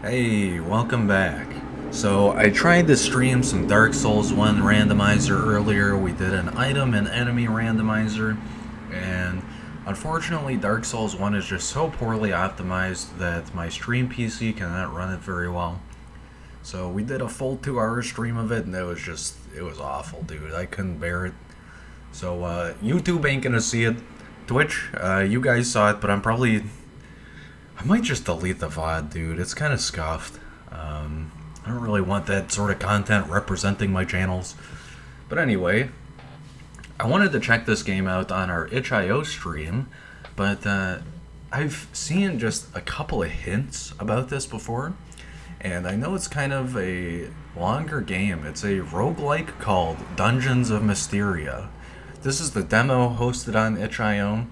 Hey, welcome back. So, I tried to stream some Dark Souls 1 randomizer earlier. We did an item and enemy randomizer, and unfortunately, Dark Souls 1 is just so poorly optimized that my stream PC cannot run it very well. So, we did a full 2-hour stream of it, and it was awful, dude. I couldn't bear it. So, YouTube ain't gonna see it. Twitch, you guys saw it, but I might just delete the VOD, dude. It's kind of scuffed. I don't really want that sort of content representing my channels. But anyway, I wanted to check this game out on our itch.io stream, but I've seen just a couple of hints about this before, and I know it's kind of a longer game. It's a roguelike called Dungeons of Mysteria. This is the demo hosted on itch.io,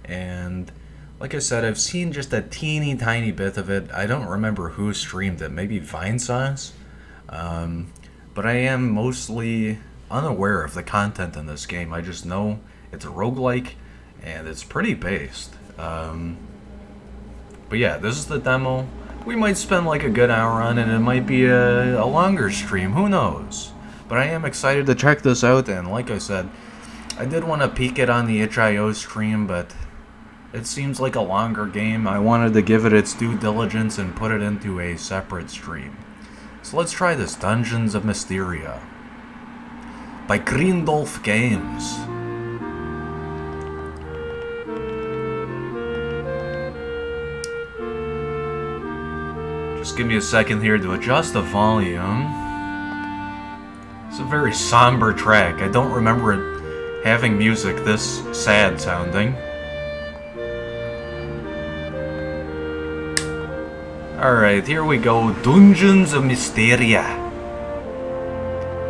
and like I said, I've seen just a teeny tiny bit of it. I don't remember who streamed it, maybe Vinesauce? But I am mostly unaware of the content in this game. I just know it's a roguelike, and it's pretty based. But yeah, this is the demo. We might spend like a good hour on it, it might be a longer stream, who knows? But I am excited to check this out, and like I said, I did want to peek it on the itch.io stream, but it seems like a longer game. I wanted to give it its due diligence and put it into a separate stream. So let's try this, Dungeons of Mysteria by Greendolf Games. Just give me a second here to adjust the volume. It's a very somber track. I don't remember it having music this sad sounding. Alright, here we go. Dungeons of Mysteria.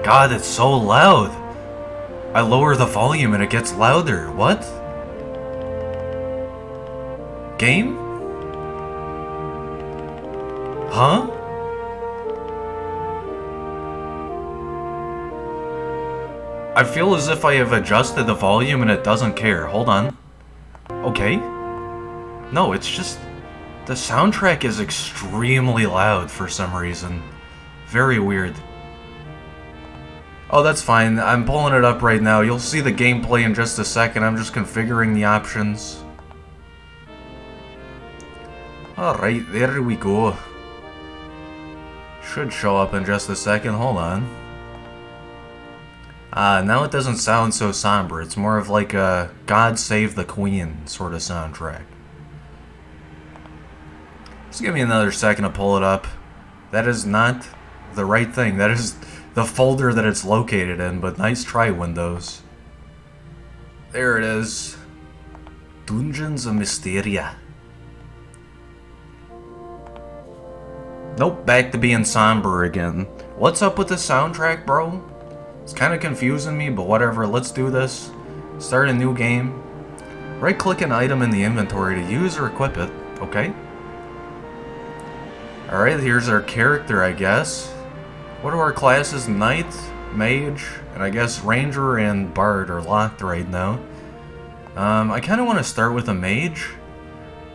God, it's so loud. I lower the volume and it gets louder. What? Game? Huh? I feel as if I have adjusted the volume and it doesn't care. Hold on. Okay. No, it's just... the soundtrack is extremely loud for some reason. Very weird. Oh, that's fine. I'm pulling it up right now. You'll see the gameplay in just a second. I'm just configuring the options. Alright, there we go. Should show up in just a second. Hold on. Now it doesn't sound so somber. It's more of like a God Save the Queen sort of soundtrack. Just give me another second to pull it up. That is not the right thing. That is the folder that it's located in, but nice try, Windows. There it is. Dungeons of Mysteria. Nope, back to being somber again. What's up with the soundtrack, bro? It's kind of confusing me, but whatever. Let's do this. Start a new game. Right-click an item in the inventory to use or equip it. Okay. Alright, here's our character, I guess. What are our classes? Knight, Mage, and I guess Ranger and Bard are locked right now. I kind of want to start with a Mage,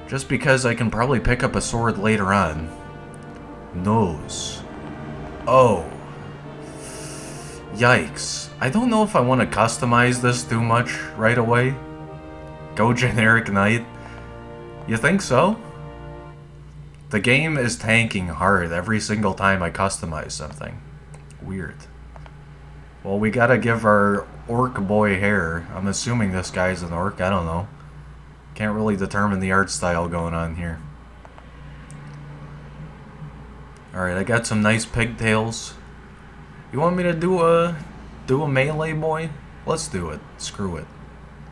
just because I can probably pick up a sword later on. Nose. Oh. Yikes. I don't know if I want to customize this too much right away. Go generic Knight. You think so? The game is tanking hard every single time I customize something. Weird. Well, we gotta give our orc boy hair. I'm assuming this guy's an orc, I don't know. Can't really determine the art style going on here. Alright, I got some nice pigtails. You want me to do a melee boy? Let's do it. Screw it.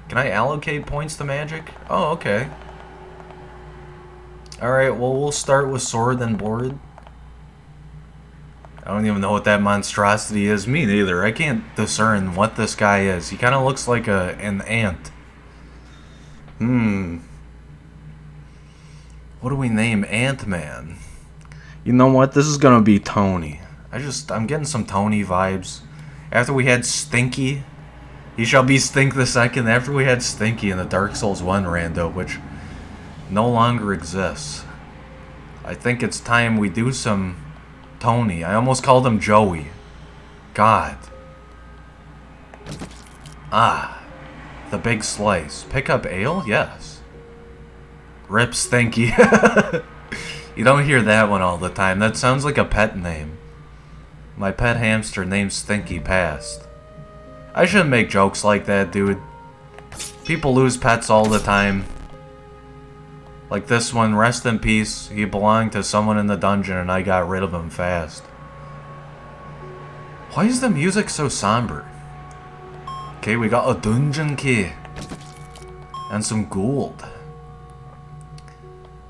Can I allocate points to magic? Oh, okay. Alright, well, we'll start with sword, then board. I don't even know what that monstrosity is. Me neither. I can't discern what this guy is. He kind of looks like an ant. What do we name Ant-Man? You know what? This is gonna be Tony. I'm getting some Tony vibes. After we had Stinky, he shall be Stink the Second. After we had Stinky in the Dark Souls 1 rando, which no longer exists, I think it's time we do some Tony. I almost called him Joey. God. Ah. The big slice. Pick up ale? Yes. Rip Stinky. You don't hear that one all the time. That sounds like a pet name. My pet hamster named Stinky passed. I shouldn't make jokes like that, dude. People lose pets all the time. Like this one, rest in peace. He belonged to someone in the dungeon and I got rid of him fast. Why is the music so somber? Okay, we got a dungeon key. And some gold.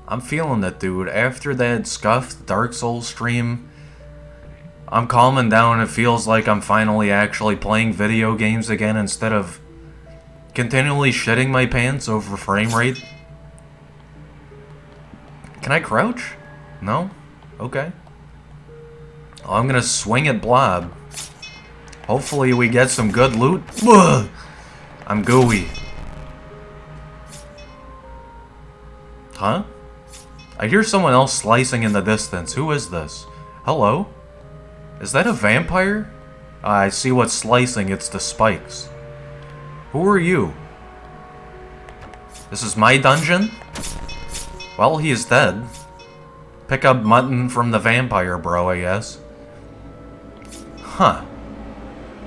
I'm feeling it, dude. After that scuffed Dark Souls stream, I'm calming down. It feels like I'm finally actually playing video games again instead of continually shitting my pants over frame rate. Can I crouch? No? Okay. Oh, I'm gonna swing at Blob. Hopefully we get some good loot. Ugh! I'm gooey. Huh? I hear someone else slicing in the distance. Who is this? Hello? Is that a vampire? I see what's slicing. It's the spikes. Who are you? This is my dungeon? Well, he is dead. Pick up mutton from the vampire, bro, I guess. Huh.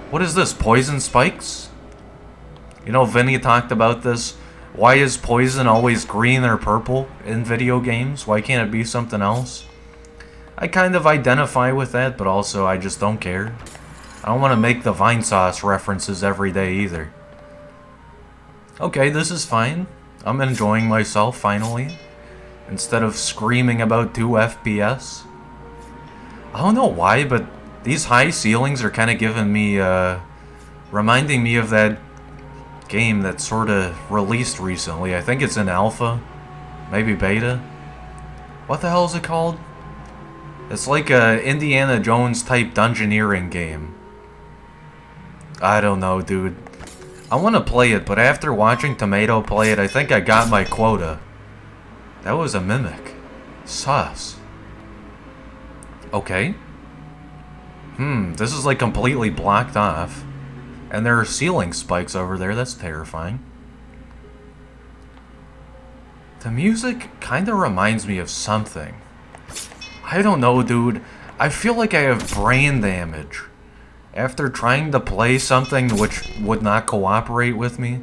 What is this, poison spikes? You know, Vinny talked about this. Why is poison always green or purple in video games? Why can't it be something else? I kind of identify with that, but also I just don't care. I don't want to make the Vine Sauce references every day either. Okay, this is fine. I'm enjoying myself, finally. Instead of screaming about 2 FPS. I don't know why, but these high ceilings are kind of giving me, reminding me of that game that sort of released recently. I think it's in alpha, maybe beta. What the hell is it called? It's like a Indiana Jones type dungeoneering game. I don't know, dude. I want to play it, but after watching Tomato play it, I think I got my quota. That was a mimic. Sus. Okay. This is like completely blocked off. And there are ceiling spikes over there. That's terrifying. The music kind of reminds me of something. I don't know, dude. I feel like I have brain damage after trying to play something which would not cooperate with me.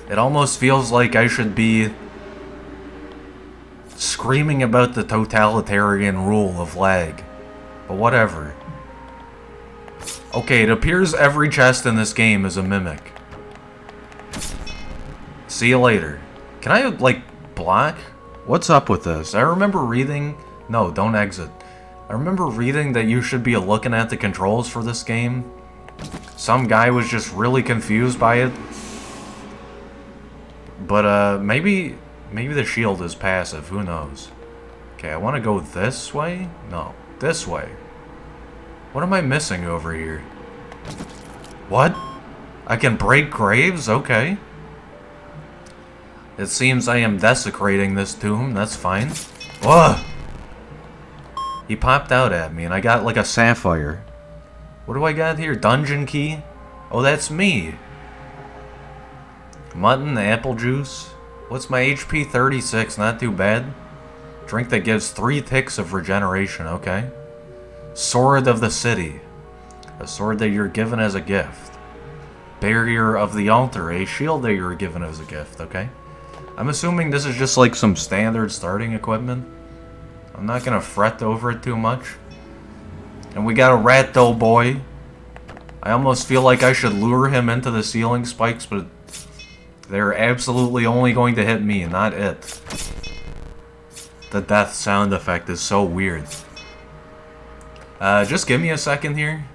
It almost feels like I should be screaming about the totalitarian rule of lag. But whatever. Okay, it appears every chest in this game is a mimic. See you later. Can I, like, block? What's up with this? I remember reading... No, don't exit. I remember reading that you should be looking at the controls for this game. Some guy was just really confused by it. But, maybe the shield is passive. Who knows? Okay, I want to go this way? No, this way. What am I missing over here? What? I can break graves? Okay. It seems I am desecrating this tomb. That's fine. Ugh! He popped out at me and I got like a sapphire. What do I got here? Dungeon key? Oh, that's me. Mutton, apple juice. What's my HP? 36. Not too bad. Drink that gives 3 ticks of regeneration. Okay. Sword of the City. A sword that you're given as a gift. Barrier of the Altar. A shield that you're given as a gift. Okay. I'm assuming this is just like some standard starting equipment. I'm not gonna fret over it too much. And we got a rat dough boy. I almost feel like I should lure him into the ceiling spikes, but they're absolutely only going to hit me, not it. The death sound effect is so weird. Just give me a second here.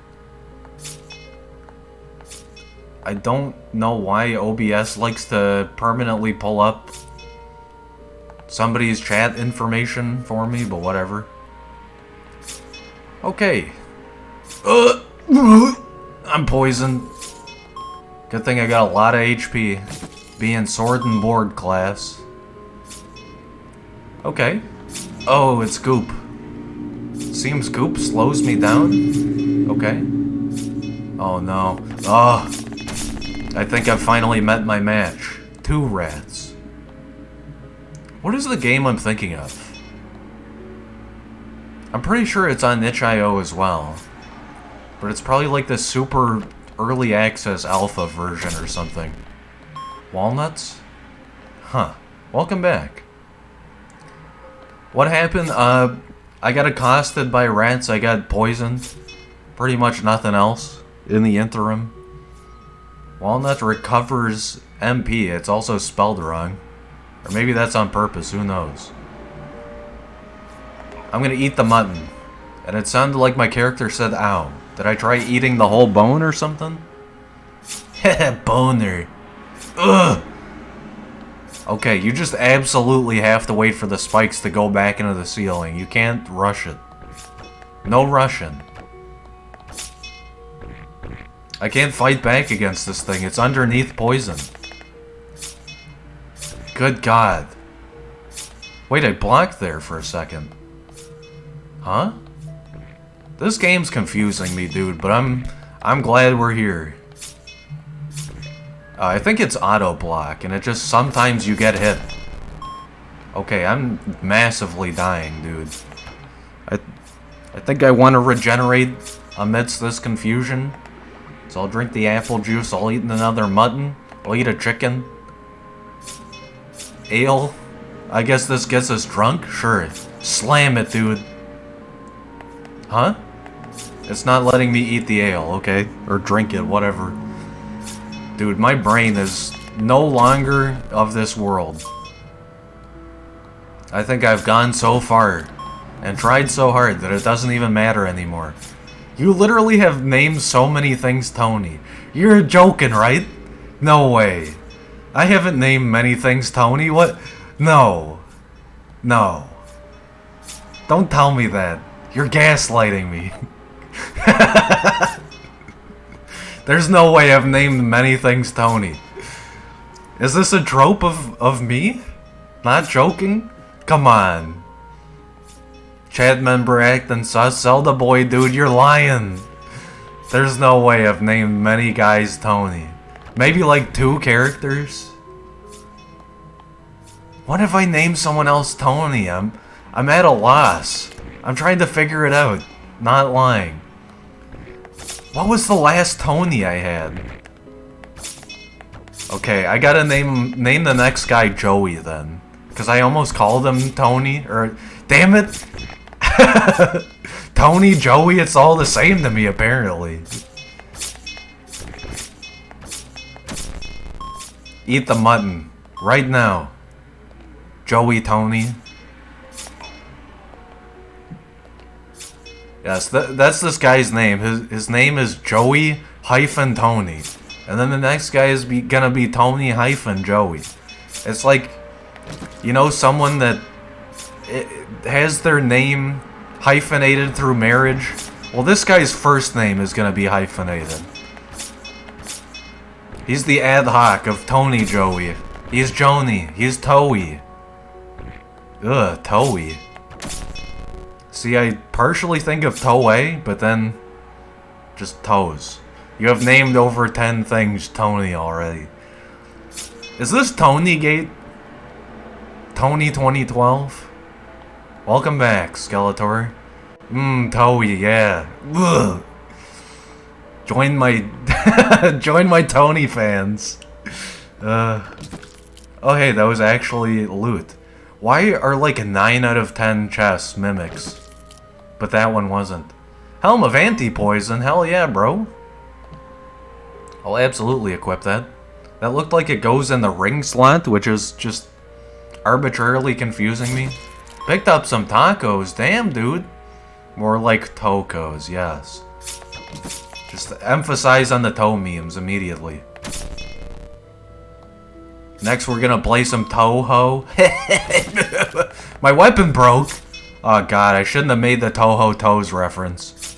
I don't know why OBS likes to permanently pull up somebody's chat information for me, but whatever. Okay. I'm poisoned. Good thing I got a lot of HP. Being sword and board class. Okay. Oh, it's goop. Seems goop slows me down. Okay. Oh no. Oh. I think I've finally met my match. 2 rats. What is the game I'm thinking of? I'm pretty sure it's on itch.io as well. But it's probably like the super early access alpha version or something. Walnuts? Huh. Welcome back. What happened? I got accosted by rats, I got poisoned. Pretty much nothing else in the interim. Walnut recovers MP, it's also spelled wrong. Or maybe that's on purpose, who knows. I'm gonna eat the mutton. And it sounded like my character said ow. Did I try eating the whole bone or something? Heh, boner. Ugh! Okay, you just absolutely have to wait for the spikes to go back into the ceiling. You can't rush it. No rushing. I can't fight back against this thing. It's underneath poison. Good God. Wait, I blocked there for a second. Huh? This game's confusing me, dude, but I'm glad we're here. I think it's auto block, and it just sometimes you get hit. Okay, I'm massively dying, dude. I think I want to regenerate amidst this confusion. So I'll drink the apple juice, I'll eat another mutton, I'll eat a chicken. Ale? I guess this gets us drunk? Sure. Slam it, dude. Huh? It's not letting me eat the ale, okay? Or drink it, whatever. Dude, my brain is no longer of this world. I think I've gone so far and tried so hard that it doesn't even matter anymore. You literally have named so many things Tony. You're joking, right? No way. I haven't named many things Tony. What? No. No. Don't tell me that. You're gaslighting me. There's no way I've named many things Tony. Is this a trope of me? Not joking? Come on. Chat member acting sus. Zelda boy, dude, you're lying. There's no way I've named many guys Tony. Maybe like 2 characters? What if I named someone else Tony? I'm at a loss. I'm trying to figure it out. Not lying. What was the last Tony I had? Okay, I gotta name the next guy Joey then. Because I almost called him Tony, or... Damn it! Tony, Joey, it's all the same to me, apparently. Eat the mutton. Right now. Joey Tony. Yes, that's this guy's name. His name is Joey hyphen Tony. And then the next guy is gonna be Tony hyphen Joey. It's like, you know, someone that has their name hyphenated through marriage. Well, this guy's first name is gonna be hyphenated. He's the ad hoc of Tony Joey. He's Joni. He's Toey. Ugh, Toey. See, I partially think of Toei, but then just toes. You have named over 10 things Tony already. Is this Tony Gate? Tony 2012? Welcome back, Skeletor. Toei, yeah. Ugh. Join my join my Tony fans. Oh hey, that was actually loot. Why are like 9 out of 10 chests mimics? But that one wasn't. Helm of Anti-Poison, hell yeah, bro. I'll absolutely equip that. That looked like it goes in the ring slot, which is just arbitrarily confusing me. Picked up some tacos. Damn, dude. More like tocos, yes. Just emphasize on the toe memes immediately. Next, we're gonna play some Toho. My weapon broke. Oh god, I shouldn't have made the Toho Toes reference.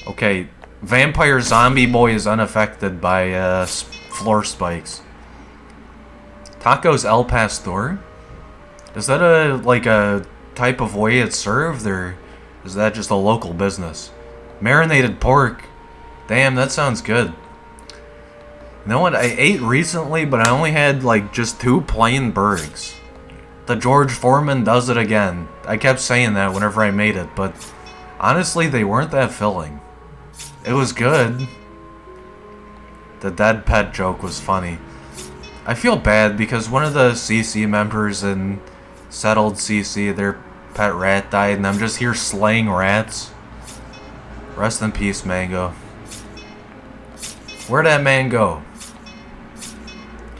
Okay, Vampire Zombie Boy is unaffected by floor spikes. Tacos El Pastor? Is that a type of way it's served, or is that just a local business? Marinated pork. Damn, that sounds good. You know what, I ate recently, but I only had like just 2 plain burgers. The George Foreman does it again. I kept saying that whenever I made it, but honestly, they weren't that filling. It was good. The dead pet joke was funny. I feel bad because one of the CC members in Settled CC, their pet rat died, and I'm just here slaying rats. Rest in peace, Mango. Where'd that man go?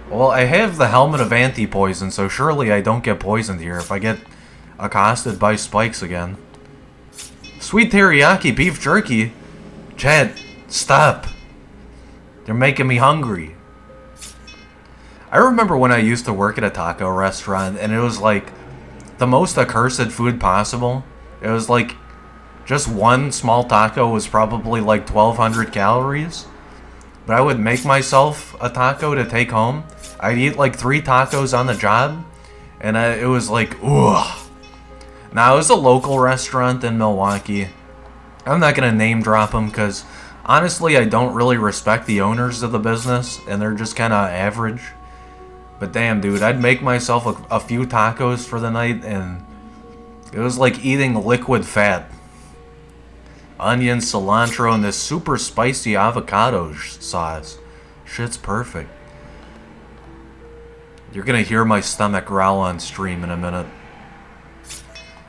Well, I have the helmet of anti-poison, so surely I don't get poisoned here if I get accosted by spikes again. Sweet teriyaki beef jerky? Chad, stop. They're making me hungry. I remember when I used to work at a taco restaurant, and it was like the most accursed food possible. It was like just one small taco was probably like 1,200 calories. But I would make myself a taco to take home. I'd eat like 3 tacos on the job, and it was like, ugh. Now, it was a local restaurant in Milwaukee. I'm not going to name drop them because, honestly, I don't really respect the owners of the business, and they're just kind of average. But damn, dude, I'd make myself a few tacos for the night, and it was like eating liquid fat. Onion, cilantro, and this super spicy avocado sauce. Shit's perfect. You're gonna hear my stomach growl on stream in a minute.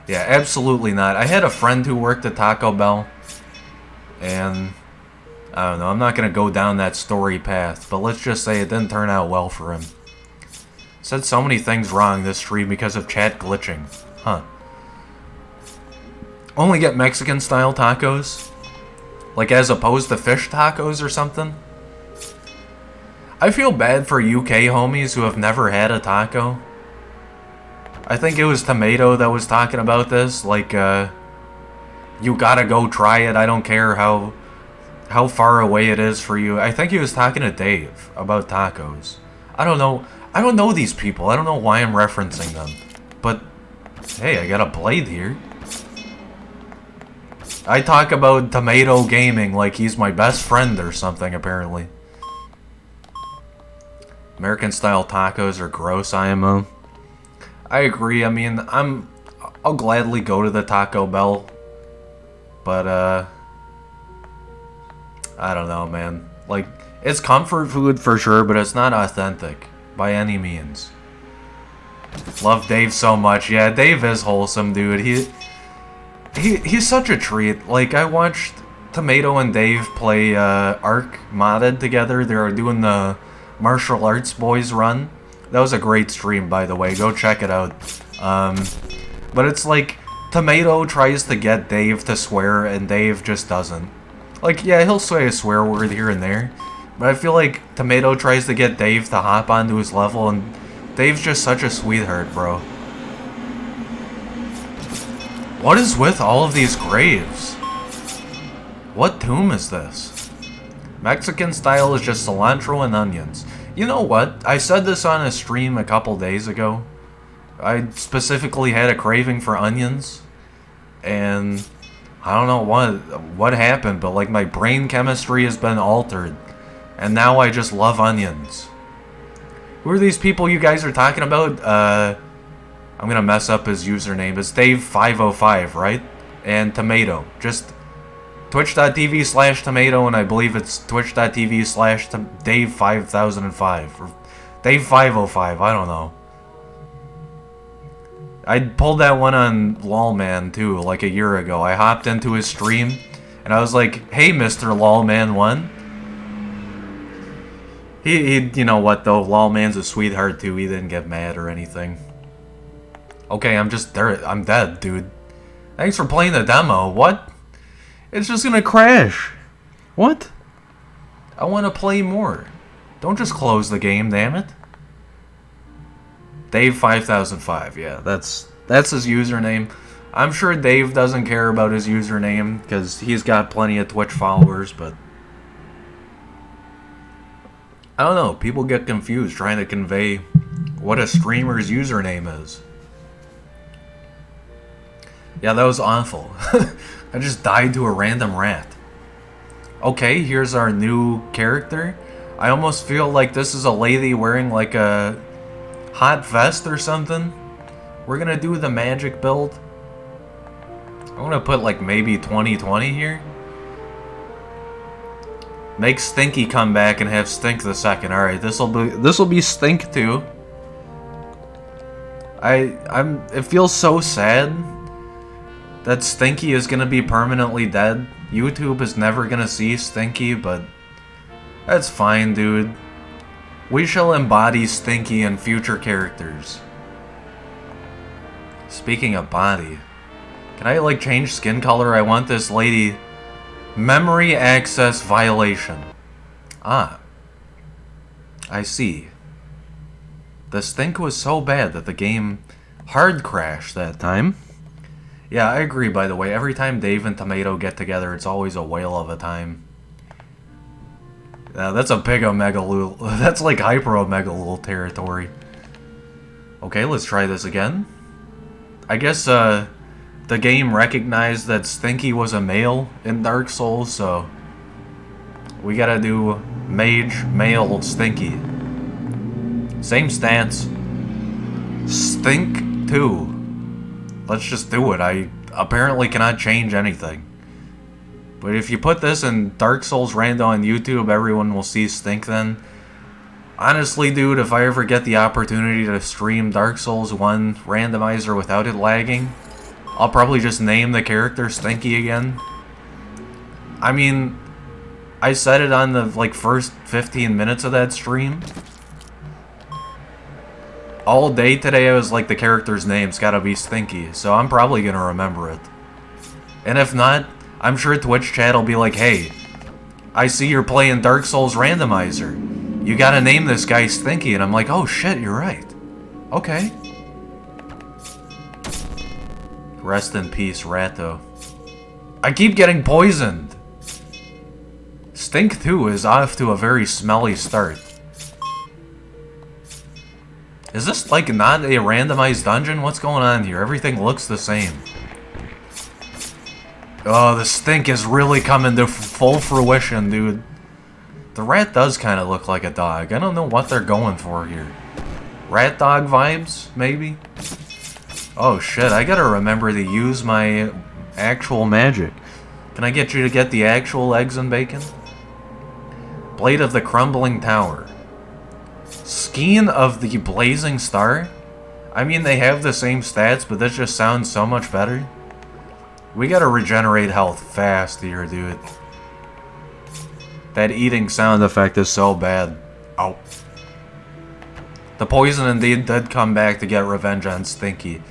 Yeah, absolutely not. I had a friend who worked at Taco Bell, and I don't know, I'm not gonna go down that story path, but let's just say it didn't turn out well for him. Said so many things wrong this stream because of chat glitching. Huh. Only get Mexican-style tacos? Like as opposed to fish tacos or something? I feel bad for UK homies who have never had a taco. I think it was Tomato that was talking about this, like, you gotta go try it, I don't care how far away it is for you. I think he was talking to Dave about tacos. I don't know these people, I don't know why I'm referencing them. But, hey, I got a blade here. I talk about Tomato Gaming like he's my best friend or something, apparently. American-style tacos are gross, IMO. I agree, I mean, I'll gladly go to the Taco Bell. But, I don't know, man. Like, it's comfort food for sure, but it's not authentic. By any means. Love Dave so much. Yeah, Dave is wholesome, dude. He's such a treat. Like, I watched Tomato and Dave play Ark modded together. They were doing the Martial Arts Boys run. That was a great stream, by the way. Go check it out. But it's like, Tomato tries to get Dave to swear, and Dave just doesn't. Like, yeah, he'll say a swear word here and there. But I feel like Tomato tries to get Dave to hop onto his level, and Dave's just such a sweetheart, bro. What is with all of these graves? What tomb is this? Mexican style is just cilantro and onions. You know what? I said this on a stream a couple days ago. I specifically had a craving for onions. And I don't know what happened, but like my brain chemistry has been altered. And now I just love onions. Who are these people you guys are talking about? I'm gonna mess up his username. It's Dave505, right? And Tomato. Just twitch.tv/Tomato, and I believe it's twitch.tv/Dave5005. Or Dave505, I don't know. I pulled that one on LOLman too, like a year ago. I hopped into his stream, and I was like, hey, Mr. LOLman1. You know what though, Lawman's a sweetheart too, he didn't get mad or anything. Okay, I'm just there, I'm dead, dude. Thanks for playing the demo, what? It's just gonna crash. What? I wanna play more. Don't just close the game, damn it. Dave 5005, yeah, that's his username. I'm sure Dave doesn't care about his username, because he's got plenty of Twitch followers, but I don't know, people get confused trying to convey what a streamer's username is. Yeah, that was awful. I just died to a random rat. Okay, here's our new character. I almost feel like this is a lady wearing like a hot vest or something. We're gonna do the magic build. I'm gonna put like maybe 2020 here. Make Stinky come back and have Stink the second. Alright, this'll be Stink too. It feels so sad that Stinky is gonna be permanently dead. YouTube is never gonna see Stinky, but that's fine, dude. We shall embody Stinky in future characters. Speaking of body, can I like change skin color? I want this lady. Memory access violation. Ah. I see. The stink was so bad that the game hard crashed that time. Yeah, I agree, by the way. Every time Dave and Tomato get together, it's always a whale of a time. That's a big Omegalul. That's like Hyper Omegalul territory. Okay, let's try this again. I guess, the game recognized that Stinky was a male in Dark Souls, so we gotta do mage, male, Stinky. Same stance. Stink 2. Let's just do it. I apparently cannot change anything. But if you put this in Dark Souls random on YouTube, everyone will see Stink then. Honestly, dude, if I ever get the opportunity to stream Dark Souls 1 randomizer without it lagging, I'll probably just name the character Stinky again. I mean, I said it on the like first 15 minutes of that stream. All day today I was like, the character's name's gotta be Stinky, so I'm probably gonna remember it. And if not, I'm sure Twitch chat will be like, hey, I see you're playing Dark Souls randomizer. You gotta name this guy Stinky, and I'm like, oh shit, you're right. Okay. Rest in peace, Ratto. I keep getting poisoned! Stink 2 is off to a very smelly start. Is this, like, not a randomized dungeon? What's going on here? Everything looks the same. Oh, the stink is really coming to full fruition, dude. The rat does kind of look like a dog. I don't know what they're going for here. Rat dog vibes, maybe? Oh shit, I gotta remember to use my actual magic. Can I get you to get the actual eggs and bacon? Blade of the Crumbling Tower. Skein of the Blazing Star? I mean, they have the same stats, but this just sounds so much better. We gotta regenerate health fast here, dude. That eating sound effect is so bad. Ow. The poison indeed did come back to get revenge on Stinky.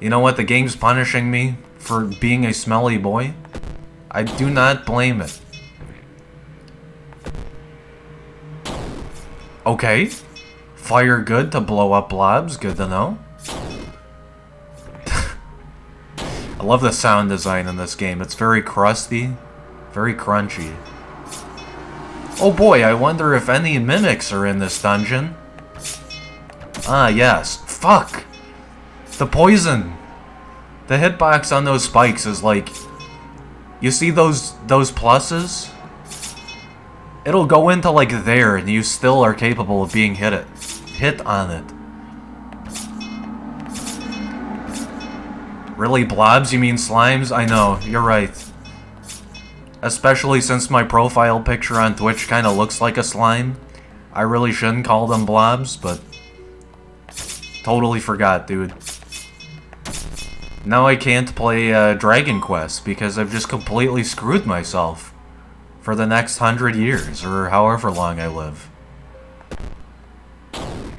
You know what? The game's punishing me for being a smelly boy. I do not blame it. Okay. Fire good to blow up blobs. Good to know. I love the sound design in this game. It's very crusty. Very crunchy. Oh boy, I wonder if any mimics are in this dungeon. Ah, yes. Fuck! The poison! The hitbox on those spikes is like... You see those pluses? It'll go into like there, and you still are capable of being hit on it. Really, blobs? You mean slimes? I know, you're right. Especially since my profile picture on Twitch kind of looks like a slime. I really shouldn't call them blobs, but... Totally forgot, dude. Now I can't play Dragon Quest because I've just completely screwed myself for the next 100 years, or however long I live.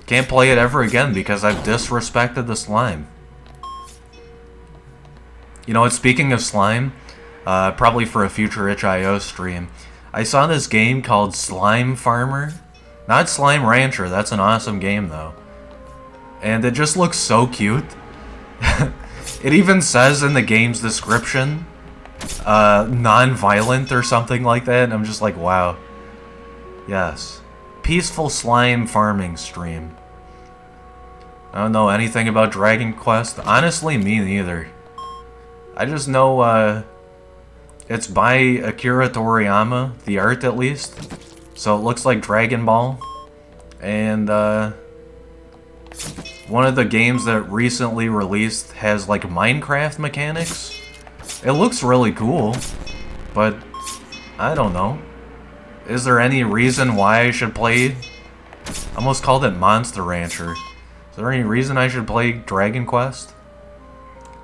Can't play it ever again because I've disrespected the slime. You know what, speaking of slime, probably for a future itch.io stream, I saw this game called Slime Farmer. Not Slime Rancher, that's an awesome game though. And it just looks so cute. It even says in the game's description, non-violent or something like that, and I'm just like, wow. Yes. Peaceful slime farming stream. I don't know anything about Dragon Quest. Honestly, me neither. I just know, it's by Akira Toriyama, the art at least. So it looks like Dragon Ball. And, one of the games that recently released has, like, Minecraft mechanics. It looks really cool, but I don't know. Is there any reason why I should play... I almost called it Monster Rancher. Is there any reason I should play Dragon Quest?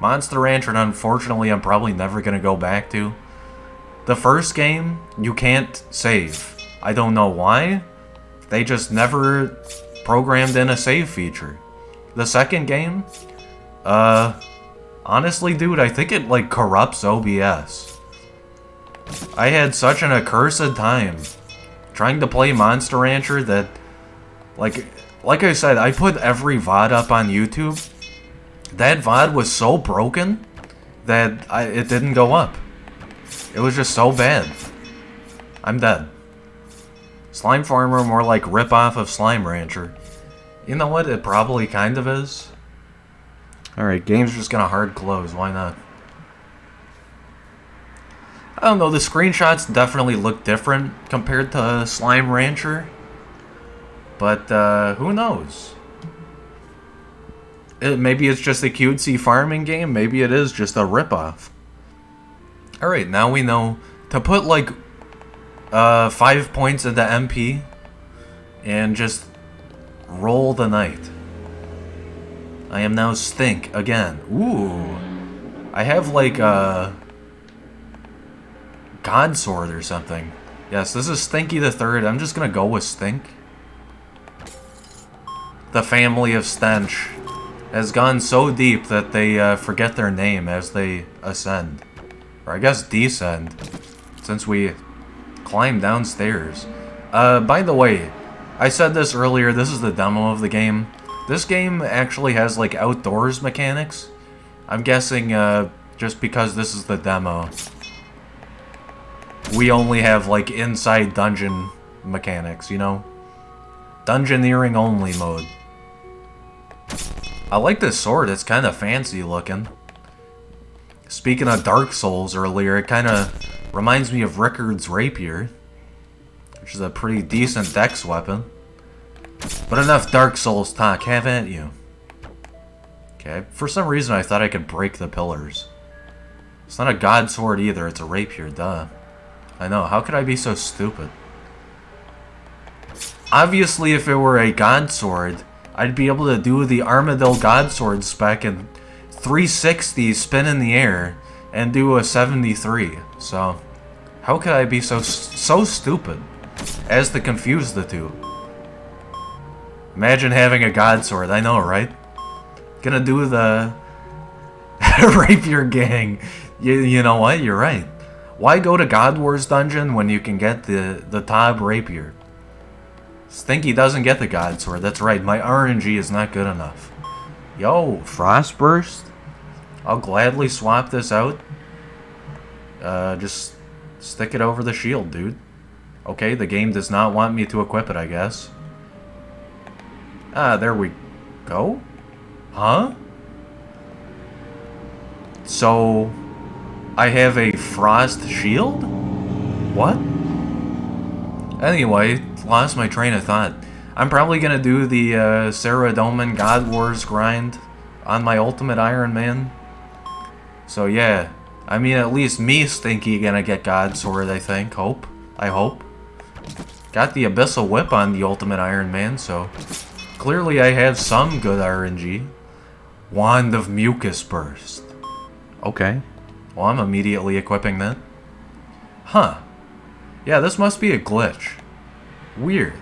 Monster Rancher, unfortunately, I'm probably never going to go back to. The first game, you can't save. I don't know why. They just never programmed in a save feature. The second game, honestly, dude, I think it, like, corrupts OBS. I had such an accursed time trying to play Monster Rancher that, like I said, I put every VOD up on YouTube. That VOD was so broken that it didn't go up. It was just so bad. I'm dead. Slime Farmer, more like rip-off of Slime Rancher. You know what? It probably kind of is. Alright, game's just gonna hard close. Why not? I don't know, the screenshots definitely look different compared to Slime Rancher. But, who knows? Maybe it's just a cutesy farming game. Maybe it is just a ripoff. Alright, now we know to put, like, 5 points into MP and just roll the night. I am now Stink again. Ooh. I have, like, a God Sword or something. Yes, this is Stinky the Third. I'm just gonna go with Stink. The family of Stench has gone so deep that they forget their name as they ascend. Or I guess descend, since we climb downstairs. By the way, I said this earlier, this is the demo of the game. This game actually has, like, outdoors mechanics. I'm guessing, just because this is the demo, we only have, like, inside dungeon mechanics, you know? Dungeoneering only mode. I like this sword, it's kind of fancy looking. Speaking of Dark Souls earlier, it kind of reminds me of Rickard's Rapier, which is a pretty decent dex weapon. But enough Dark Souls talk, have at you. Okay, for some reason I thought I could break the pillars. It's not a God Sword either, it's a Rapier, duh. I know, how could I be so stupid? Obviously, if it were a God Sword, I'd be able to do the Armadillo God Sword spec and 360 spin in the air and do a 73. So, how could I be so stupid as to confuse the two? Imagine having a God Sword, I know, right? Gonna do the Rapier Gang. You know what? You're right. Why go to God Wars dungeon when you can get the Tab Rapier? Stinky doesn't get the God Sword. That's right. My RNG is not good enough. Yo, Frostburst? I'll gladly swap this out. Just stick it over the shield, dude. Okay, the game does not want me to equip it, I guess. Ah, there we go. Huh? So, I have a frost shield? What? Anyway, lost my train of thought. I'm probably gonna do the Saradomin God Wars grind on my Ultimate Iron Man. So yeah, I mean at least me, Stinky, gonna get God Sword, I think. I hope. Got the Abyssal Whip on the Ultimate Iron Man, so clearly I have some good RNG. Wand of Mucus Burst. Okay. Well, I'm immediately equipping that. Huh. Yeah, this must be a glitch. Weird.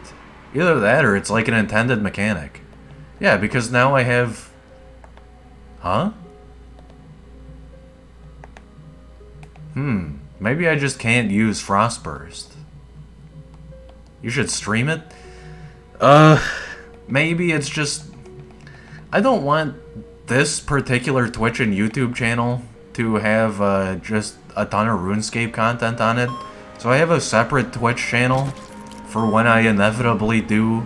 Either that or it's like an intended mechanic. Yeah, because now I have... Huh? Maybe I just can't use Frostburst. You should stream it? Maybe it's just... I don't want this particular Twitch and YouTube channel to have just a ton of RuneScape content on it. So I have a separate Twitch channel for when I inevitably do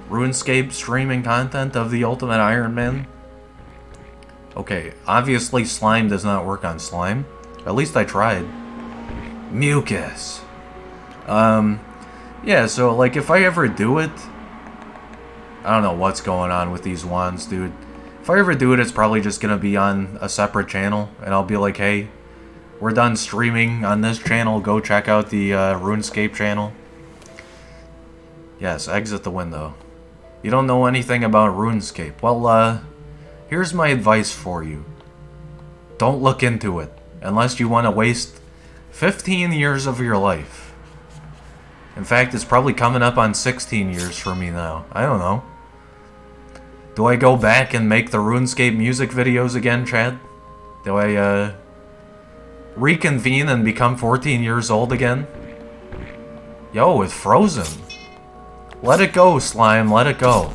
RuneScape streaming content of the Ultimate Iron Man. Okay, obviously slime does not work on slime. At least I tried. Mucus. Yeah, so like if I ever do it, I don't know what's going on with these wands, dude. If I ever do it, it's probably just gonna be on a separate channel, and I'll be like, hey, we're done streaming on this channel, go check out the RuneScape channel. Yes, exit the window. You don't know anything about RuneScape. Well, here's my advice for you. Don't look into it, unless you want to waste 15 years of your life. In fact, it's probably coming up on 16 years for me now. I don't know. Do I go back and make the RuneScape music videos again, Chad? Do I, reconvene and become 14 years old again? Yo, it's frozen. Let it go, slime, let it go.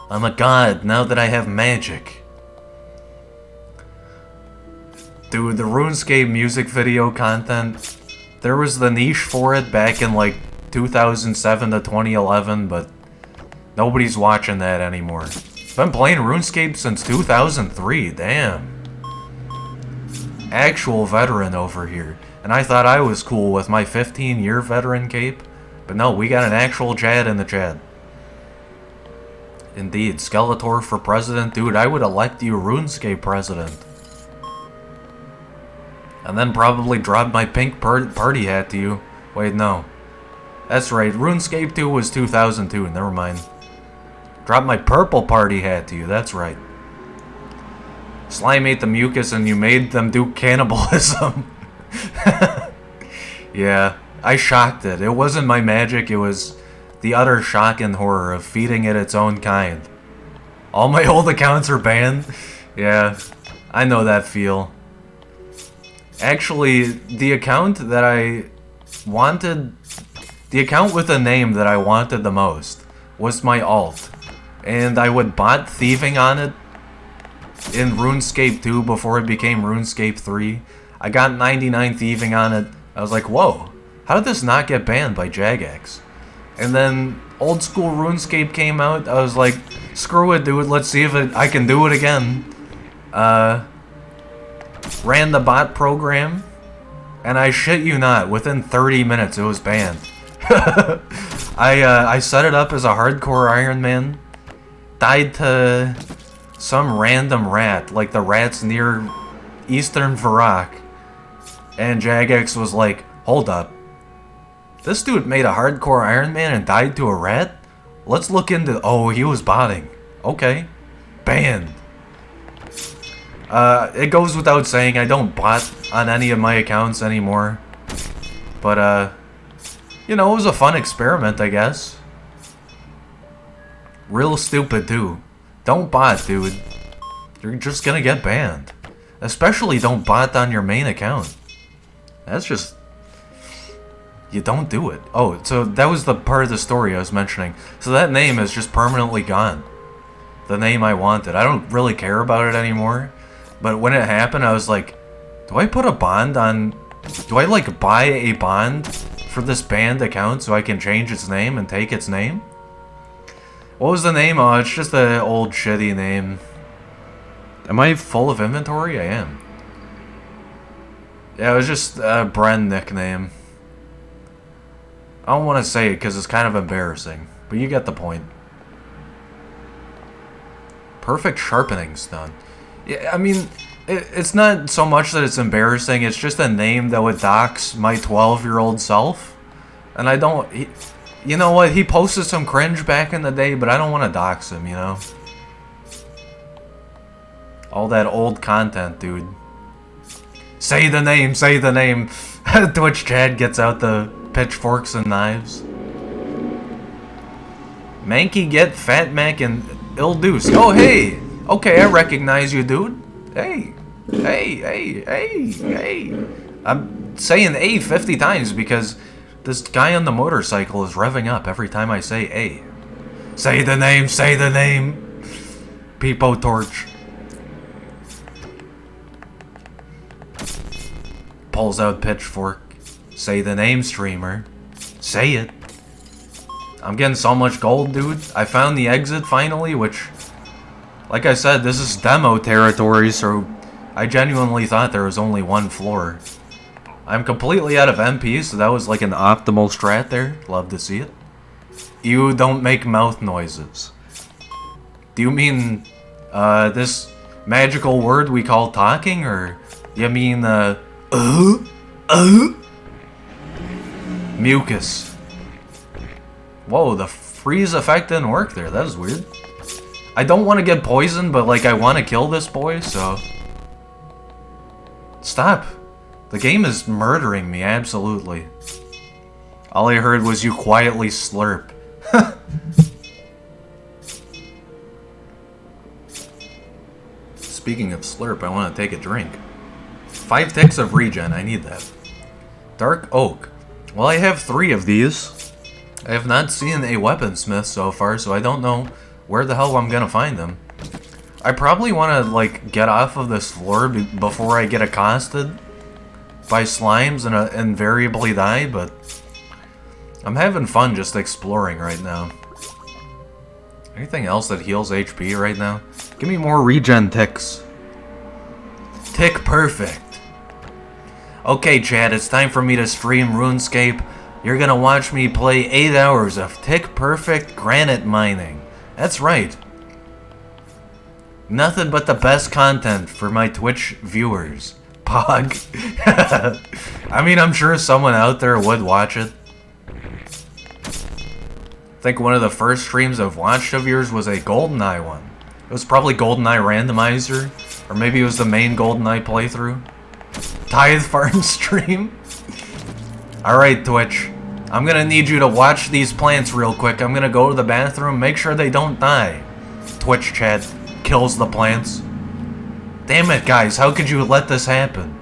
I'm a god now that I have magic. Dude, the RuneScape music video content, there was the niche for it back in like 2007 to 2011, but nobody's watching that anymore. Been playing RuneScape since 2003, damn. Actual veteran over here. And I thought I was cool with my 15-year veteran cape. But no, we got an actual Chad in the chat. Indeed, Skeletor for president. Dude, I would elect you RuneScape president. And then probably drop my pink party hat to you. Wait, no. That's right, RuneScape 2 was 2002, never mind. Drop my purple party hat to you, that's right. Slime ate the mucus and you made them do cannibalism. Yeah, I shocked it. It wasn't my magic, it was the utter shock and horror of feeding it its own kind. All my old accounts are banned? Yeah, I know that feel. Actually, the account that I wanted... The account with a name that I wanted the most was my alt. And I would bot thieving on it in RuneScape 2 before it became RuneScape 3. I got 99 thieving on it. I was like, whoa, how did this not get banned by Jagex? And then old school RuneScape came out. I was like, screw it, dude, let's see if I can do it again. Ran the bot program, and I shit you not, within 30 minutes it was banned. I set it up as a hardcore Iron Man, died to some random rat, like the rats near Eastern Varrock, and Jagex was like, hold up, this dude made a hardcore Iron Man and died to a rat? Let's look into... Oh, he was botting. Okay. Banned. It goes without saying, I don't bot on any of my accounts anymore. But, you know, it was a fun experiment, I guess. Real stupid, too. Don't bot, dude. You're just gonna get banned. Especially don't bot on your main account. That's just... You don't do it. Oh, so that was the part of the story I was mentioning. So that name is just permanently gone. The name I wanted. I don't really care about it anymore. But when it happened, I was like, do I put a bond on... Do I, like, buy a bond for this banned account so I can change its name and take its name? What was the name? Oh, it's just an old shitty name. Am I full of inventory? I am. Yeah, it was just a bren nickname. I don't want to say it because it's kind of embarrassing, but you get the point. Perfect sharpening stone. Yeah, I mean, it's not so much that it's embarrassing, it's just a name that would dox my 12-year-old self. And I don't... You know what, he posted some cringe back in the day, but I don't want to dox him, you know? All that old content, dude. Say the name, say the name. Twitch Chad gets out the pitchforks and knives. Manky Get, Fat Mac, and Il Deuce. Oh, hey! Okay, I recognize you, dude. Hey. Hey. I'm saying A 50 times because this guy on the motorcycle is revving up every time I say A. Say the name, say the name. Peepo Torch. Pulls out pitchfork. Say the name, streamer. Say it. I'm getting so much gold, dude. I found the exit finally, which, like I said, this is demo territory, so I genuinely thought there was only one floor. I'm completely out of MP, so that was like an optimal strat there. Love to see it. You don't make mouth noises. Do you mean, this magical word we call talking, or you mean, mucus? Whoa, the freeze effect didn't work there. That is weird. I don't want to get poisoned, but, like, I want to kill this boy, so... Stop. The game is murdering me, absolutely. All I heard was you quietly slurp. Speaking of slurp, I want to take a drink. 5 ticks of regen, I need that. Dark oak. Well, I have 3 of these. I have not seen a weaponsmith so far, so I don't know where the hell I'm gonna find them. I probably want to, like, get off of this floor before I get accosted by slimes and invariably die, but I'm having fun just exploring right now. Anything else that heals HP right now? Give me more regen ticks. Tick perfect. Okay, Chad, it's time for me to stream RuneScape. You're gonna watch me play 8 hours of tick-perfect granite mining. That's right. Nothing but the best content for my Twitch viewers. Pog. I mean, I'm sure someone out there would watch it. I think one of the first streams I've watched of yours was a GoldenEye one. It was probably GoldenEye Randomizer, or maybe it was the main GoldenEye playthrough. Tithe Farm stream. Alright, Twitch. I'm gonna need you to watch these plants real quick. I'm gonna go to the bathroom, make sure they don't die. Twitch chat kills the plants. Damn it, guys, how could you let this happen?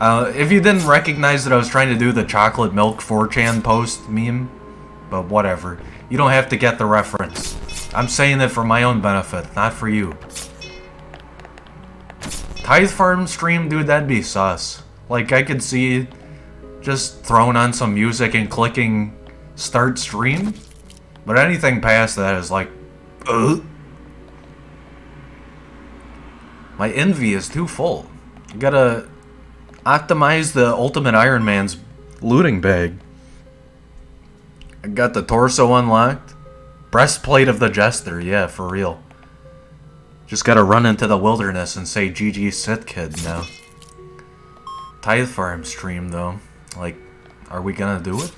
If you didn't recognize that I was trying to do the chocolate milk 4chan post meme, but whatever. You don't have to get the reference. I'm saying it for my own benefit, not for you. Tithe Farm stream, dude, that'd be sus. Like, I could see just throwing on some music and clicking start stream. But anything past that is like, ugh. My envy is too full. You gotta optimize the Ultimate Iron Man's looting bag. I got the torso unlocked. Breastplate of the Jester, yeah, for real. Just gotta run into the wilderness and say GG sit kid now. Tithe Farm stream though. Like, are we gonna do it?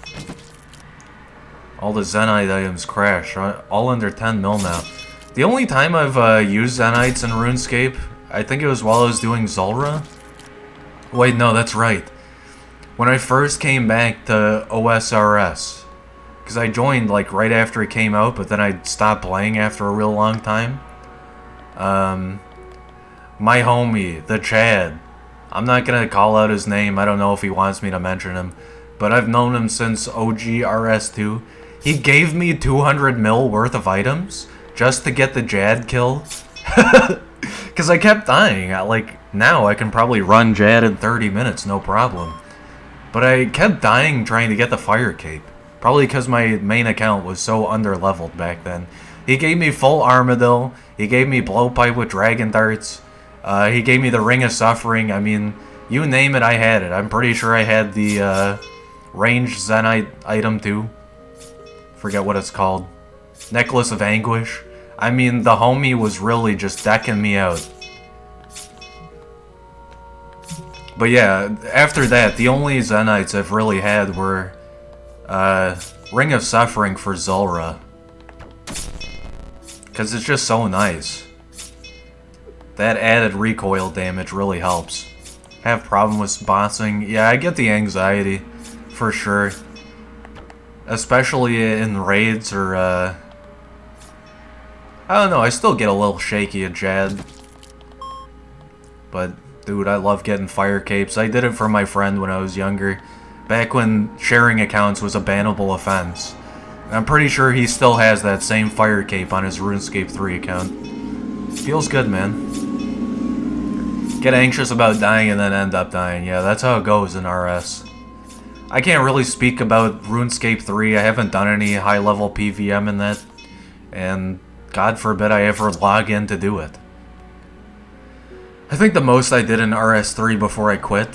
All the Zenite items crash, all under 10 mil now. The only time I've used Zenites in RuneScape, I think it was while I was doing Zulrah. Wait, no, that's right. When I first came back to OSRS. Because I joined like right after it came out, but then I stopped playing after a real long time. My homie, the Chad. I'm not gonna call out his name, I don't know if he wants me to mention him. But I've known him since OGRS2. He gave me 200 mil worth of items just to get the Jad kill. Because I kept dying. Like, now I can probably run Jad in 30 minutes, no problem. But I kept dying trying to get the fire cape. Probably because my main account was so under-leveled back then. He gave me full Armadillo. He gave me Blowpipe with Dragon Darts. He gave me the Ring of Suffering. I mean, you name it, I had it. I'm pretty sure I had the ranged Zenite item too. Forget what it's called. Necklace of Anguish. I mean, the homie was really just decking me out. But yeah, after that, the only Zenites I've really had were Ring of Suffering for Zulrah. Because it's just so nice. That added recoil damage really helps. Have problem with bossing? Yeah, I get the anxiety, for sure. especially in raids or, I don't know, I still get a little shaky at Jad. But, dude, I love getting fire capes. I did it for my friend when I was younger, back when sharing accounts was a bannable offense. And I'm pretty sure he still has that same fire cape on his RuneScape 3 account. Feels good, man. Get anxious about dying and then end up dying. Yeah, that's how it goes in RS. I can't really speak about RuneScape 3. I haven't done any high-level PVM in that. And God forbid I ever log in to do it. I think the most I did in RS3 before I quit,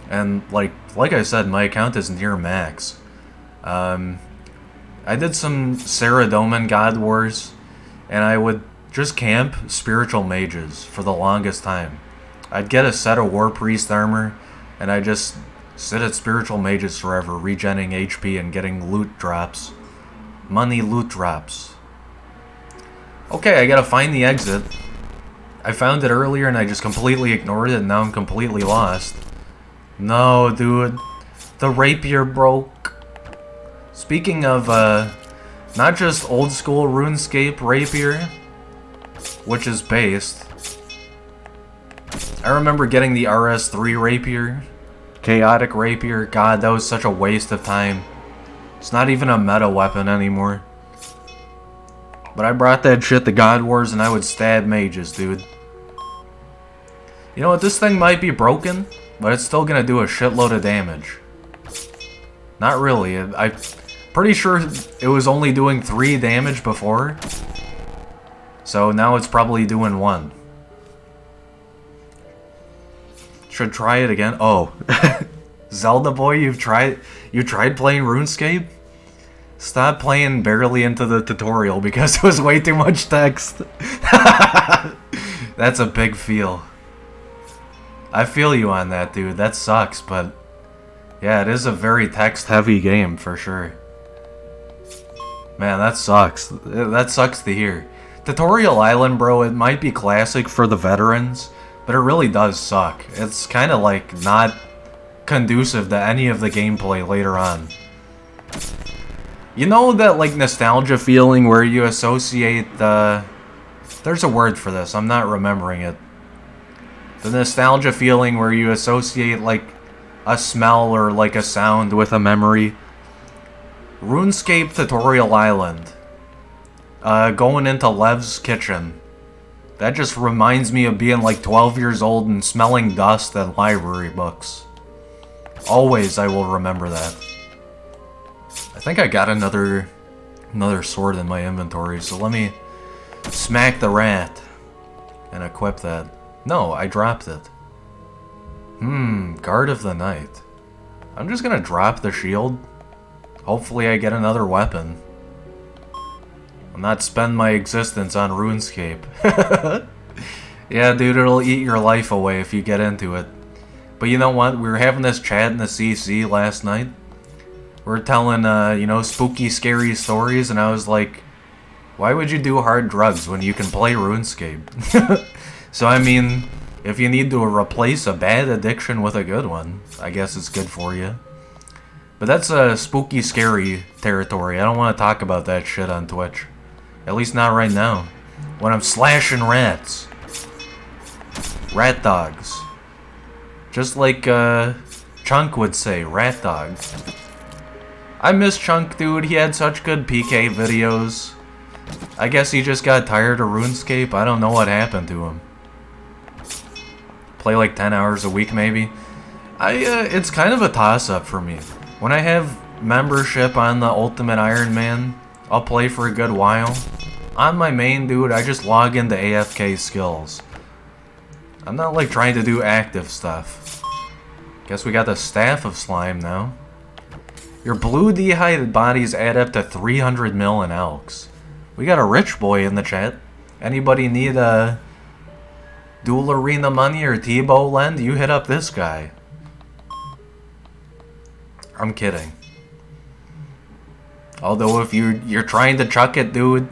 and like I said, my account is near max. I did some Saradomin God Wars, and I would just camp spiritual mages for the longest time. I'd get a set of War Priest armor, and I'd just sit at spiritual mages forever, regenning HP and getting loot drops. Money loot drops. Okay, I gotta find the exit. I found it earlier and I just completely ignored it and now I'm completely lost. No, dude. The rapier broke. Speaking of, not just old school RuneScape rapier, which is based. I remember getting the RS3 rapier. Chaotic rapier. God, that was such a waste of time. It's not even a meta weapon anymore. But I brought that shit to God Wars and I would stab mages, dude. You know what, this thing might be broken, but it's still gonna do a shitload of damage. Not really. I'm pretty sure it was only doing 3 damage before. So now it's probably doing 1. Should try it again. Oh. Zelda boy, you tried playing RuneScape? Stop playing barely into the tutorial because it was way too much text. That's a big feel. I feel you on that, dude. That sucks, but yeah, it is a very text-heavy game for sure. Man, that sucks. That sucks to hear. Tutorial Island, bro, it might be classic for the veterans, but it really does suck. It's kind of like not conducive to any of the gameplay later on. You know that like nostalgia feeling where you associate the... There's a word for this, I'm not remembering it. The nostalgia feeling where you associate like a smell or like a sound with a memory. RuneScape Tutorial Island. Going into Lev's kitchen. That just reminds me of being like 12 years old and smelling dust and library books. Always I will remember that. I think I got another sword in my inventory, so let me smack the rat and equip that. No, I dropped it. Guard of the Night. I'm just gonna drop the shield. Hopefully I get another weapon. I'll not spend my existence on RuneScape. Yeah, dude, it'll eat your life away if you get into it. But you know what? We were having this chat in the CC last night. We're telling, you know, spooky, scary stories, and I was like, why would you do hard drugs when you can play RuneScape? So, I mean, if you need to replace a bad addiction with a good one, I guess it's good for you. But that's spooky, scary territory. I don't want to talk about that shit on Twitch. At least not right now. When I'm slashing rats. Rat dogs. Just like Chunk would say, rat dog. I miss Chunk, dude. He had such good PK videos. I guess he just got tired of RuneScape. I don't know what happened to him. Play like 10 hours a week, maybe. It's kind of a toss-up for me. When I have membership on the Ultimate Iron Man, I'll play for a good while. On my main, dude, I just log into AFK skills. I'm not like trying to do active stuff. Guess we got the Staff of Slime now. Your blue dehydrated bodies add up to 300 mil in Elks. We got a rich boy in the chat. Anybody need a Dual Arena money or T-Bow lend? You hit up this guy. I'm kidding. Although if you're trying to chuck it, dude,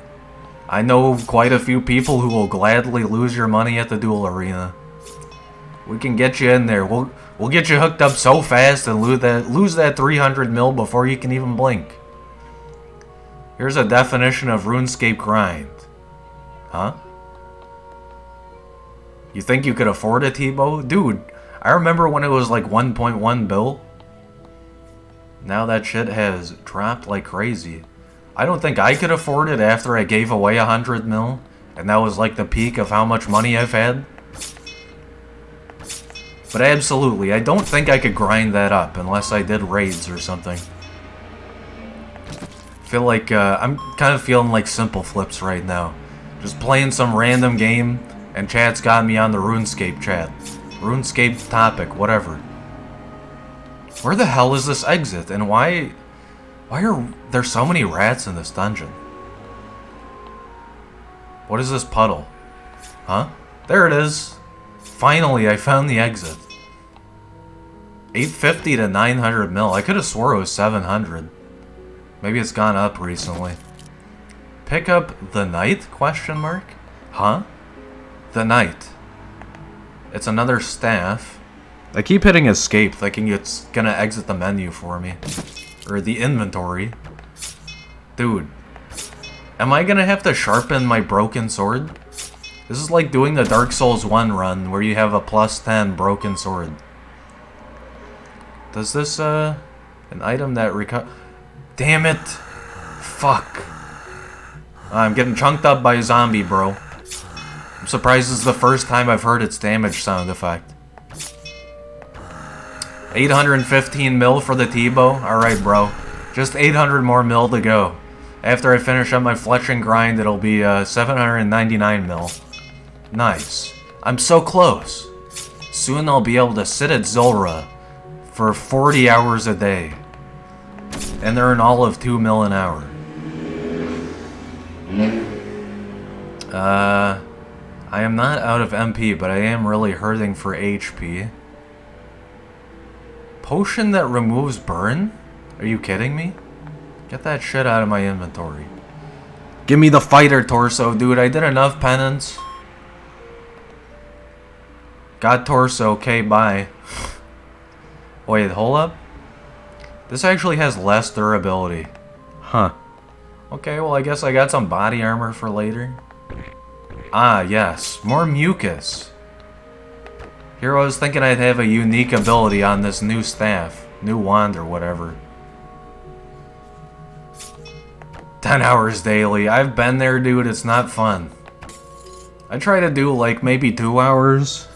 I know quite a few people who will gladly lose your money at the Dual Arena. We can get you in there. We'll get you hooked up so fast and lose that 300 mil before you can even blink. Here's a definition of RuneScape grind. Huh? You think you could afford a T-bow? Dude, I remember when it was like 1.1 bill. Now that shit has dropped like crazy. I don't think I could afford it after I gave away 100 mil. And that was like the peak of how much money I've had. But absolutely, I don't think I could grind that up unless I did raids or something. I feel like, I'm kind of feeling like Simple Flips right now. Just playing some random game, and chat's got me on the RuneScape chat. RuneScape topic, whatever. Where the hell is this exit, and why are there so many rats in this dungeon? What is this puddle? Huh? There it is! Finally, I found the exit. 850 to 900 mil. I could have swore it was 700. Maybe it's gone up recently. Pick up the knight? Question mark? Huh? The knight. It's another staff. I keep hitting escape, thinking it's gonna exit the menu for me. Or the inventory. Dude. Am I gonna have to sharpen my broken sword? This is like doing the Dark Souls 1 run, where you have a plus 10 broken sword. Does this, an item that Damn it! Fuck. I'm getting chunked up by a zombie, bro. I'm surprised this is the first time I've heard its damage sound effect. 815 mil for the T-bow? Alright, bro. Just 800 more mil to go. After I finish up my fletching grind, it'll be 799 mil. Nice. I'm so close. Soon I'll be able to sit at Zulrah for 40 hours a day. And earn all of 2 mil an hour. I am not out of MP, but I am really hurting for HP. Potion that removes burn? Are you kidding me? Get that shit out of my inventory. Give me the fighter torso, dude. I did enough penance. Got torso, okay, bye. Wait, hold up. This actually has less durability. Huh. Okay, well I guess I got some body armor for later. Ah, yes. More mucus. Here I was thinking I'd have a unique ability on this new staff. New wand or whatever. 10 hours daily. I've been there, dude. It's not fun. I try to do like maybe 2 hours.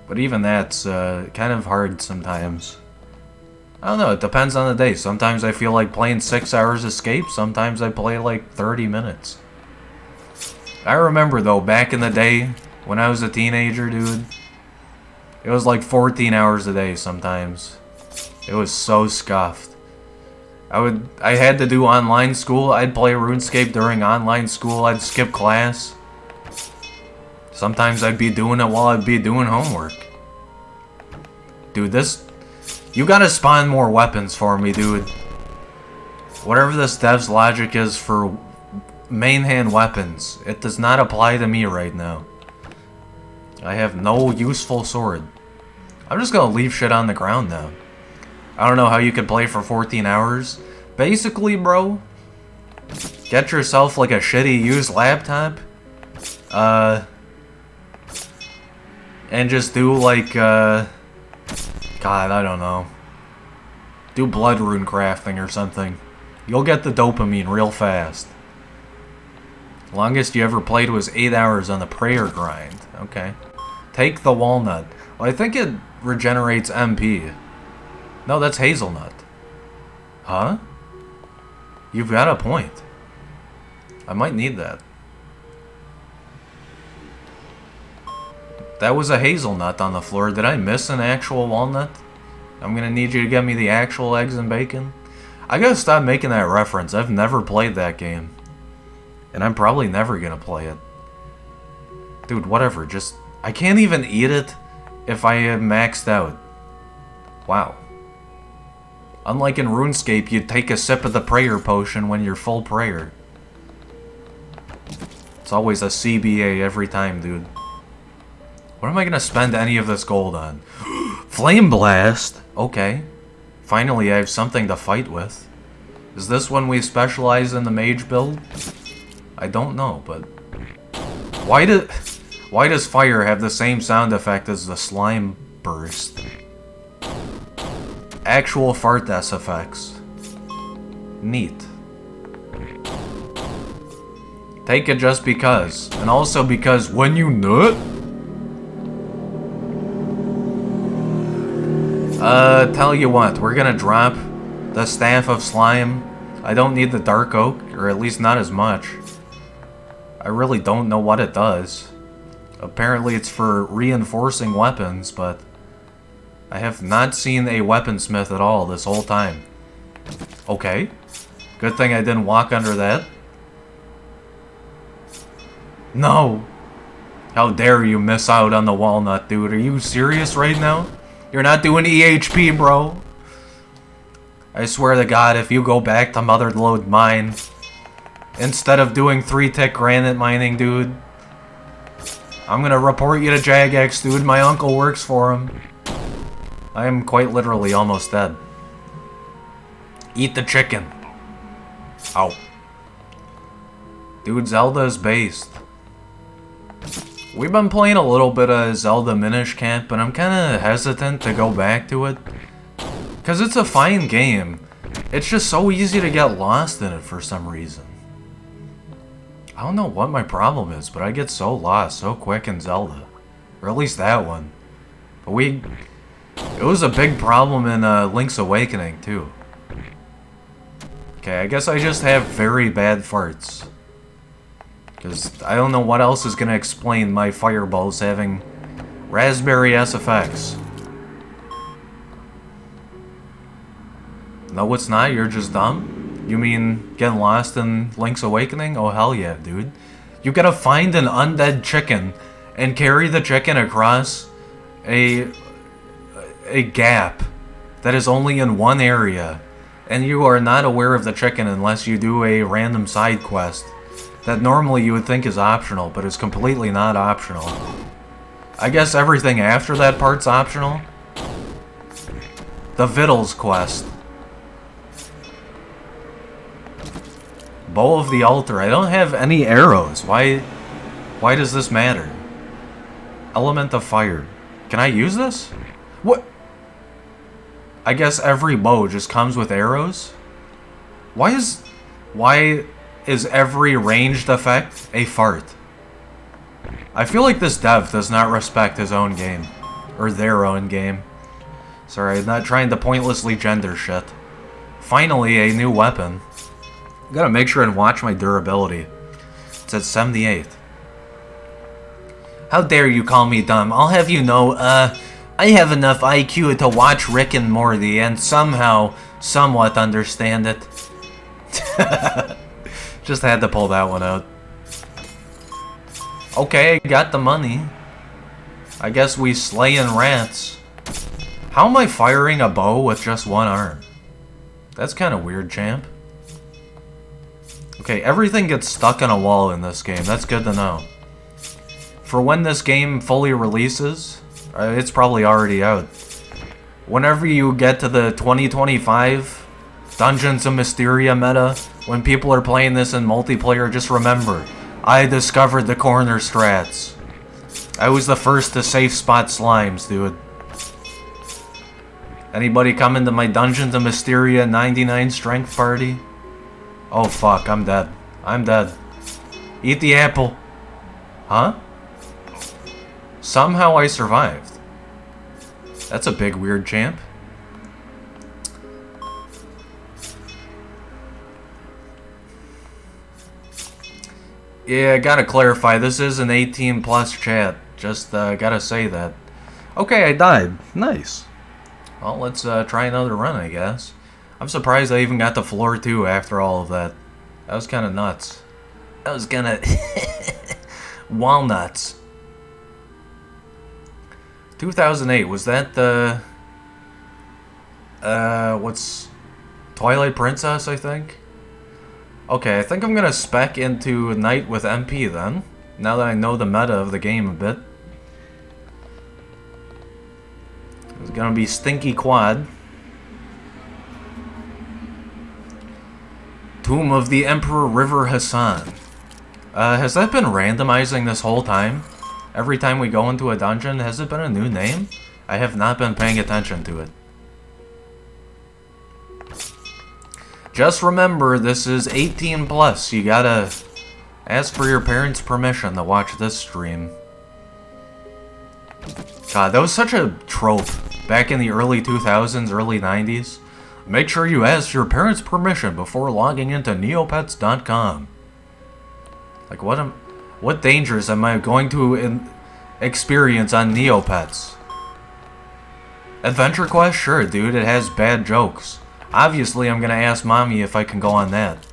But even that's kind of hard sometimes. I don't know, it depends on the day. Sometimes I feel like playing 6 hours Escape, sometimes I play like 30 minutes. I remember though, back in the day, when I was a teenager, dude, it was like 14 hours a day sometimes. It was so scuffed. I had to do online school, I'd play RuneScape during online school, I'd skip class. Sometimes I'd be doing it while I'd be doing homework. Dude, you gotta spawn more weapons for me, dude. Whatever this dev's logic is for main hand weapons, it does not apply to me right now. I have no useful sword. I'm just gonna leave shit on the ground now. I don't know how you could play for 14 hours. Basically, bro, get yourself like a shitty used laptop. And just do like, God, I don't know. Do blood rune crafting or something. You'll get the dopamine real fast. Longest you ever played was 8 hours on the prayer grind. Okay. Take the walnut. Well, I think it regenerates MP. No, that's hazelnut. Huh? You've got a point. I might need that. That was a hazelnut on the floor. Did I miss an actual walnut? I'm gonna need you to get me the actual eggs and bacon. I gotta stop making that reference. I've never played that game. And I'm probably never gonna play it. Dude, whatever. Just... I can't even eat it if I am maxed out. Wow. Unlike in RuneScape, you'd take a sip of the prayer potion when you're full prayer. It's always a CBA every time, dude. What am I gonna spend any of this gold on? Flame Blast! Okay. Finally, I have something to fight with. Is this when we specialize in the mage build? I don't know, but... Why does fire have the same sound effect as the slime burst? Actual fart S effects. Neat. Take it just because. And also because when you nut... Tell you what, we're gonna drop the Staff of Slime. I don't need the Dark Oak, or at least not as much. I really don't know what it does. Apparently it's for reinforcing weapons, but I have not seen a weaponsmith at all this whole time. Okay. Good thing I didn't walk under that. No! How dare you miss out on the walnut, dude. Are you serious right now? You're not doing EHP, bro. I swear to God, if you go back to Motherlode Mine, instead of doing 3-tick granite mining, dude, I'm gonna report you to Jagex, dude. My uncle works for him. I am quite literally almost dead. Eat the chicken. Ow. Dude, Zelda is based. We've been playing a little bit of Zelda Minish Cap, but I'm kinda hesitant to go back to it. Because it's a fine game. It's just so easy to get lost in it for some reason. I don't know what my problem is, but I get so lost so quick in Zelda. Or at least that one. But it was a big problem in Link's Awakening, too. Okay, I guess I just have very bad farts. Because I don't know what else is going to explain my fireballs having raspberry S effects. No, it's not. You're just dumb. You mean getting lost in Link's Awakening? Oh, hell yeah, dude. You gotta find an undead chicken and carry the chicken across a gap that is only in one area. And you are not aware of the chicken unless you do a random side quest that normally you would think is optional, but is completely not optional. I guess everything after that part's optional. The Vittles quest. Bow of the Altar. I don't have any arrows. Why does this matter? Element of Fire. Can I use this? What? I guess every bow just comes with arrows? Why is every ranged effect a fart? I feel like this dev does not respect his own game. Or their own game. Sorry, I'm not trying to pointlessly gender shit. Finally, a new weapon. I gotta make sure and watch my durability. It's at 78. How dare you call me dumb? I'll have you know, I have enough IQ to watch Rick and Morty and somehow, somewhat understand it. Just had to pull that one out. Okay, I got the money. I guess we slayin' rats. How am I firing a bow with just one arm? That's kind of weird, champ. Okay, everything gets stuck in a wall in this game. That's good to know. For when this game fully releases, it's probably already out. Whenever you get to the 2025 Dungeons and Mysteria meta, when people are playing this in multiplayer, just remember, I discovered the corner strats. I was the first to safe spot slimes, dude. Anybody come into my Dungeons and Mysteria 99 strength party? Oh fuck, I'm dead. I'm dead. Eat the apple. Huh? Somehow I survived. That's a big weird champ. Yeah, I gotta clarify, this is an 18 plus chat. Just gotta say that. Okay, I died. Nice. Well, let's try another run, I guess. I'm surprised I even got to floor 2 after all of that. That was kind of nuts. That was kind of... walnuts. 2008, was that the... what's... Twilight Princess, I think? Okay, I think I'm gonna spec into Knight with MP then. Now that I know the meta of the game a bit. It's gonna be Stinky Quad. Tomb of the Emperor River Hassan. Has that been randomizing this whole time? Every time we go into a dungeon, has it been a new name? I have not been paying attention to it. Just remember, this is 18 plus. You gotta ask for your parents' permission to watch this stream. God, that was such a trope back in the early 2000s, early 90s. Make sure you ask your parents' permission before logging into neopets.com. Like, what dangers am I going to experience on Neopets? Adventure Quest? Sure, dude, it has bad jokes. Obviously, I'm gonna ask mommy if I can go on that.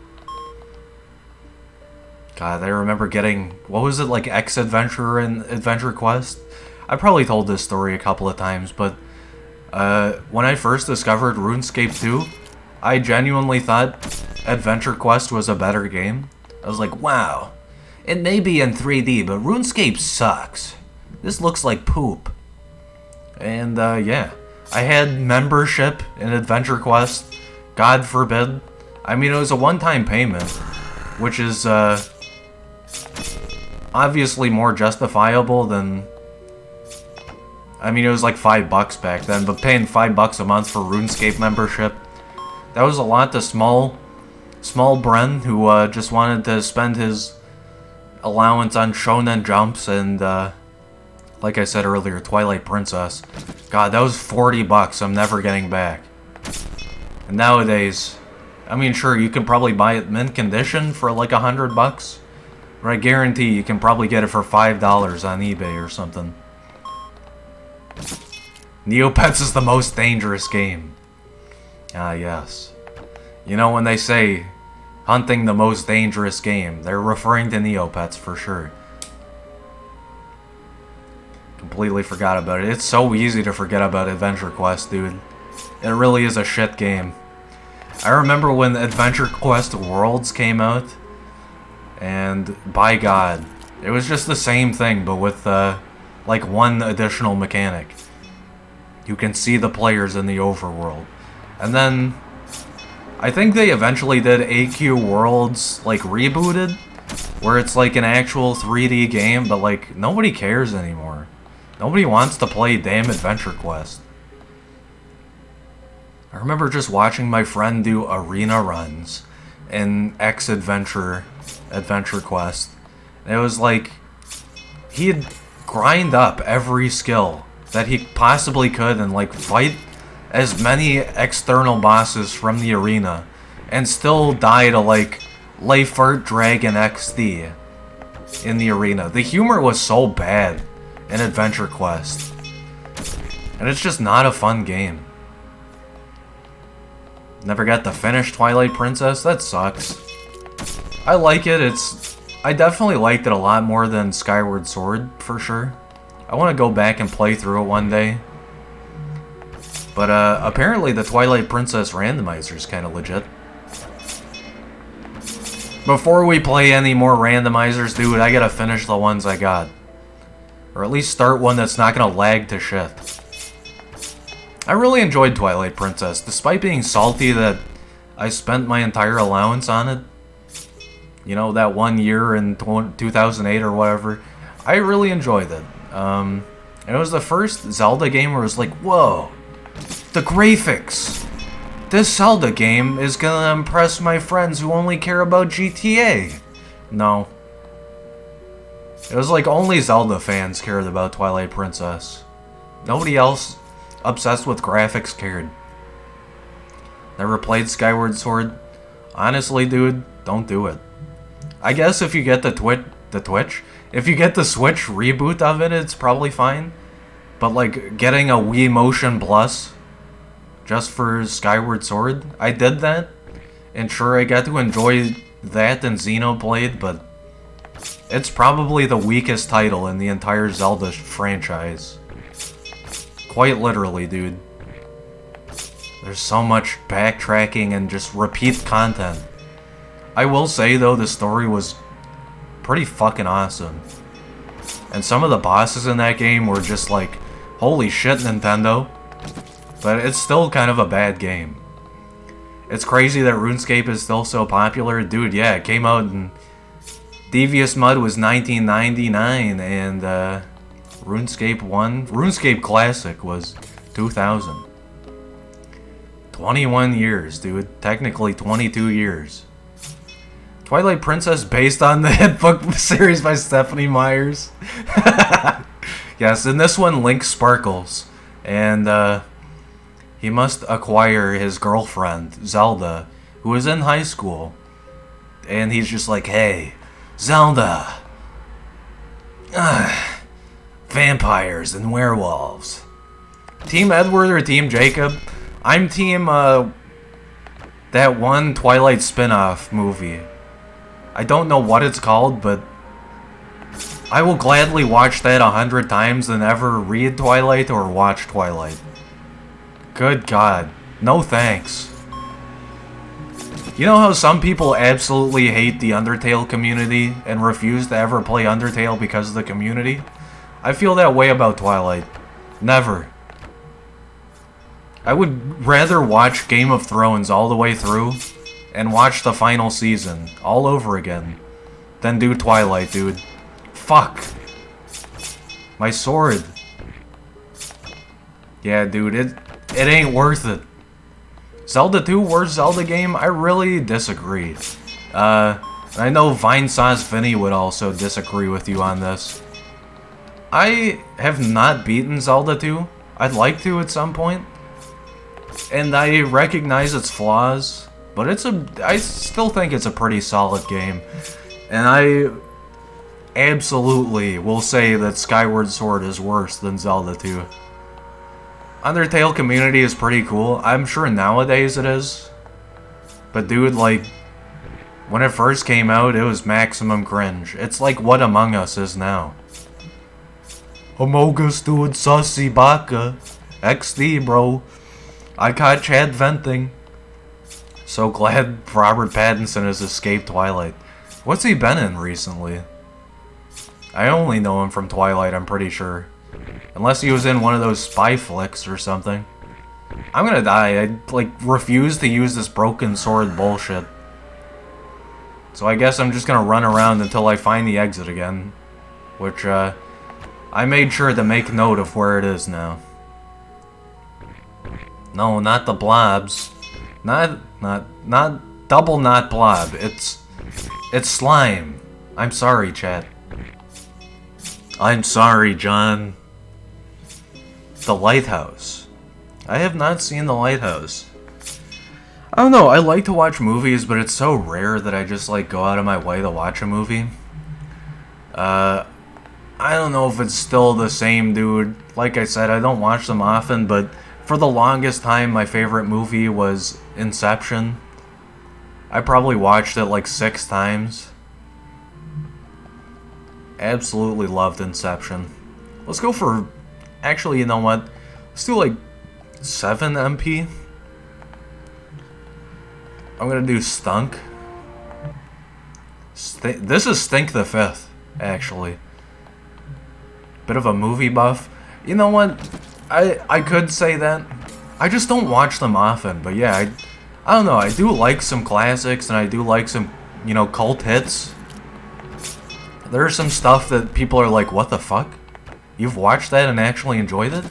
God, I remember getting, what was it, like X-Adventure and Adventure Quest? I probably told this story a couple of times, but when I first discovered RuneScape 2, I genuinely thought Adventure Quest was a better game. I was like, wow, it may be in 3D, but RuneScape sucks. This looks like poop. And yeah, I had membership in Adventure Quest. God forbid. I mean, it was a one-time payment, which is obviously more justifiable than... I mean, it was like $5 back then, but paying $5 a month for RuneScape membership, that was a lot to small bren who just wanted to spend his allowance on shonen jumps and, like I said earlier, Twilight Princess. God, that was $40 I'm never getting back. And nowadays, I mean, sure, you can probably buy it mint condition for like $100, but I guarantee you can probably get it for $5 on eBay or something. Neopets is the most dangerous game. Ah, yes. You know, when they say hunting the most dangerous game, they're referring to Neopets for sure. Completely forgot about it. It's so easy to forget about Adventure Quest, dude. It really is a shit game. I remember when Adventure Quest Worlds came out, and by God, it was just the same thing, but with like one additional mechanic. You can see the players in the overworld. And then, I think they eventually did AQ Worlds, like, rebooted, where it's like an actual 3D game, but like, nobody cares anymore. Nobody wants to play damn Adventure Quest. I remember just watching my friend do arena runs in X-Adventure Quest. And it was like, he'd grind up every skill that he possibly could and like fight as many external bosses from the arena and still die to like Leifert Dragon XD in the arena. The humor was so bad in Adventure Quest, and it's just not a fun game. Never got to finish Twilight Princess. That sucks. I like it. I definitely liked it a lot more than Skyward Sword for sure. I want to go back and play through it one day. But apparently the Twilight Princess randomizer is kind of legit. Before we play any more randomizers, dude, I gotta finish the ones I got. Or at least start one that's not gonna lag to shit. I really enjoyed Twilight Princess, despite being salty that I spent my entire allowance on it. You know, that 1 year in 2008 or whatever. I really enjoyed it. It was the first Zelda game where it was like, whoa, the graphics! This Zelda game is gonna impress my friends who only care about GTA. No. It was like only Zelda fans cared about Twilight Princess. Nobody else obsessed with graphics cared. Never played Skyward Sword. Honestly, dude, don't do it. I guess if you get if you get the Switch reboot of it, it's probably fine. But like getting a Wii Motion Plus just for Skyward Sword, I did that. And sure, I got to enjoy that and Xenoblade, but it's probably the weakest title in the entire Zelda franchise. Quite literally, dude. There's so much backtracking and just repeat content. I will say, though, the story was pretty fucking awesome. And some of the bosses in that game were just like, holy shit, Nintendo. But it's still kind of a bad game. It's crazy that RuneScape is still so popular. Dude, yeah, it came out in... Devious Mud was 1999, and RuneScape 1... RuneScape Classic was 2000. 21 years, dude. Technically 22 years. Twilight Princess based on the hit book series by Stephanie Myers. Yes, in this one, Link sparkles. And, he must acquire his girlfriend, Zelda, who is in high school. And he's just like, hey, Zelda. Vampires and werewolves. Team Edward or Team Jacob? I'm team, that one Twilight spin-off movie. I don't know what it's called, but I will gladly watch that 100 times than ever read Twilight or watch Twilight. Good God. No thanks. You know how some people absolutely hate the Undertale community and refuse to ever play Undertale because of the community? I feel that way about Twilight. Never. I would rather watch Game of Thrones all the way through and watch the final season all over again than do Twilight, dude. Fuck. My sword. Yeah, dude, it ain't worth it. Zelda 2, worst Zelda game? I really disagree. I know Vinesauce Vinny would also disagree with you on this. I have not beaten Zelda 2. I'd like to at some point. And I recognize its flaws, but I still think it's a pretty solid game. And I absolutely will say that Skyward Sword is worse than Zelda 2. Undertale community is pretty cool. I'm sure nowadays it is. But dude, like, when it first came out, it was maximum cringe. It's like what Among Us is now. Among Us doing sussy baka. XD, bro. I caught Chad venting. So glad Robert Pattinson has escaped Twilight. What's he been in recently? I only know him from Twilight, I'm pretty sure. Unless he was in one of those spy flicks or something. I'm gonna die. I, like, refuse to use this broken sword bullshit. So I guess I'm just gonna run around until I find the exit again. Which, I made sure to make note of where it is now. No, not the blobs. Not double not blob. It's slime. I'm sorry, chat. I'm sorry, John. The Lighthouse. I have not seen The Lighthouse. I don't know, I like to watch movies, but it's so rare that I just, like, go out of my way to watch a movie. I don't know if it's still the same, dude. Like I said, I don't watch them often, but for the longest time, my favorite movie was Inception. I probably watched it like 6 times. Absolutely loved Inception. Let's go for... Actually, you know what? Let's do like 7 MP. I'm gonna do Stunk. This is Stink the 5th, actually. Bit of a movie buff. You know what? I could say that. I just don't watch them often, but yeah, I don't know. I do like some classics, and I do like some, you know, cult hits. There's some stuff that people are like, what the fuck? You've watched that and actually enjoyed it?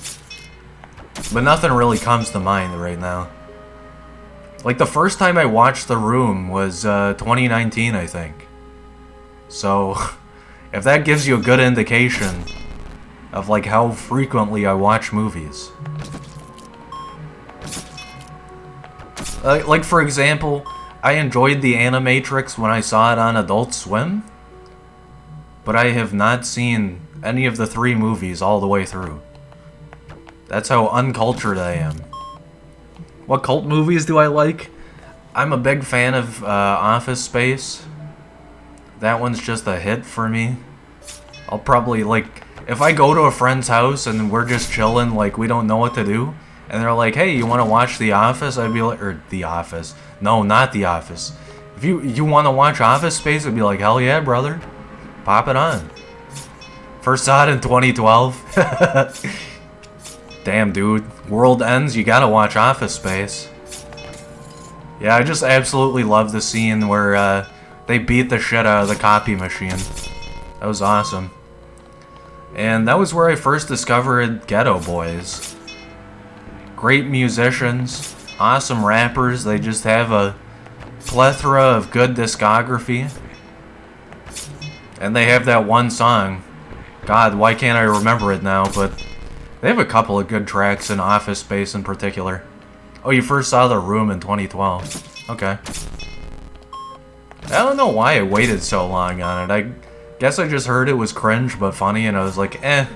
But nothing really comes to mind right now. Like, the first time I watched The Room was 2019, I think. So, if that gives you a good indication of, like, how frequently I watch movies. Like, for example, I enjoyed The Animatrix when I saw it on Adult Swim, but I have not seen any of the 3 movies all the way through. That's how uncultured I am. What cult movies do I like? I'm a big fan of Office Space. That one's just a hit for me. I'll probably, like, if I go to a friend's house and we're just chilling, like, we don't know what to do, and they're like, hey, you want to watch The Office? I'd be like, or The Office. No, not The Office. If you want to watch Office Space, I'd be like, hell yeah, brother. Pop it on. First saw it in 2012. Damn, dude. World ends, you gotta watch Office Space. Yeah, I just absolutely love the scene where they beat the shit out of the copy machine. That was awesome. And that was where I first discovered Ghetto Boys. Great musicians, awesome rappers, they just have a plethora of good discography. And they have that one song. God, why can't I remember it now, but they have a couple of good tracks in Office Space in particular. Oh, you first saw The Room in 2012. Okay. I don't know why I waited so long on it. I guess I just heard it was cringe but funny and I was like, eh.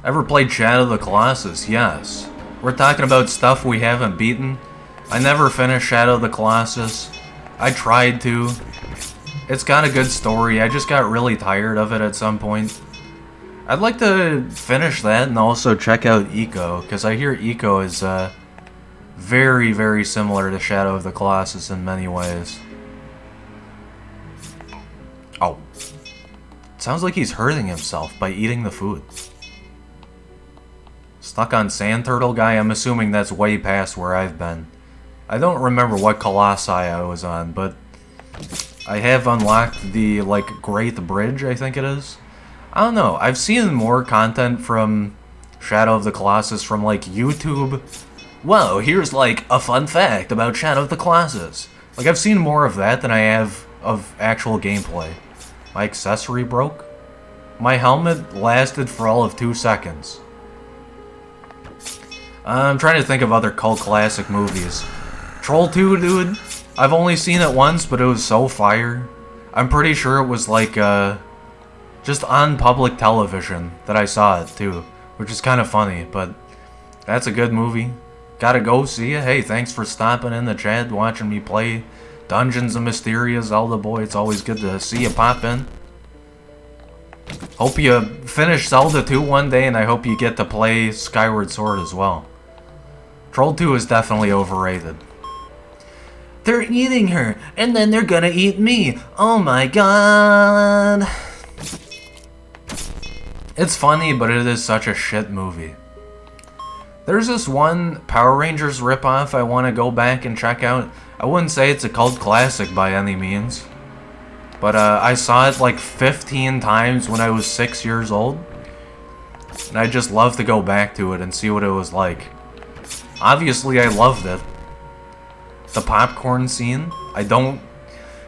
Ever played Shadow of the Colossus? Yes. We're talking about stuff we haven't beaten. I never finished Shadow of the Colossus. I tried to. It's got a good story. I just got really tired of it at some point. I'd like to finish that and also check out Eco, because I hear Eco is very, very similar to Shadow of the Colossus in many ways. Oh. Sounds like he's hurting himself by eating the food. Stuck on Sand Turtle Guy? I'm assuming that's way past where I've been. I don't remember what Colossi I was on, but I have unlocked the, like, Great Bridge, I think it is. I don't know. I've seen more content from Shadow of the Colossus from, like, YouTube. Whoa, here's, like, a fun fact about Shadow of the Colossus. Like, I've seen more of that than I have of actual gameplay. My accessory broke? My helmet lasted for all of 2 seconds. I'm trying to think of other cult classic movies. Troll 2, dude. I've only seen it once, but it was so fire. I'm pretty sure it was like, just on public television that I saw it, too. Which is kind of funny, but that's a good movie. Gotta go see it. Hey, thanks for stopping in the chat, watching me play Dungeons and Mysteria, Zelda Boy. It's always good to see you pop in. Hope you finish Zelda 2 one day, and I hope you get to play Skyward Sword as well. Troll 2 is definitely overrated. They're eating her, and then they're gonna eat me. Oh my god. It's funny, but it is such a shit movie. There's this one Power Rangers ripoff I want to go back and check out. I wouldn't say it's a cult classic by any means. But I saw it like 15 times when I was 6 years old. And I just love to go back to it and see what it was like. Obviously, I loved it. The popcorn scene, I don't...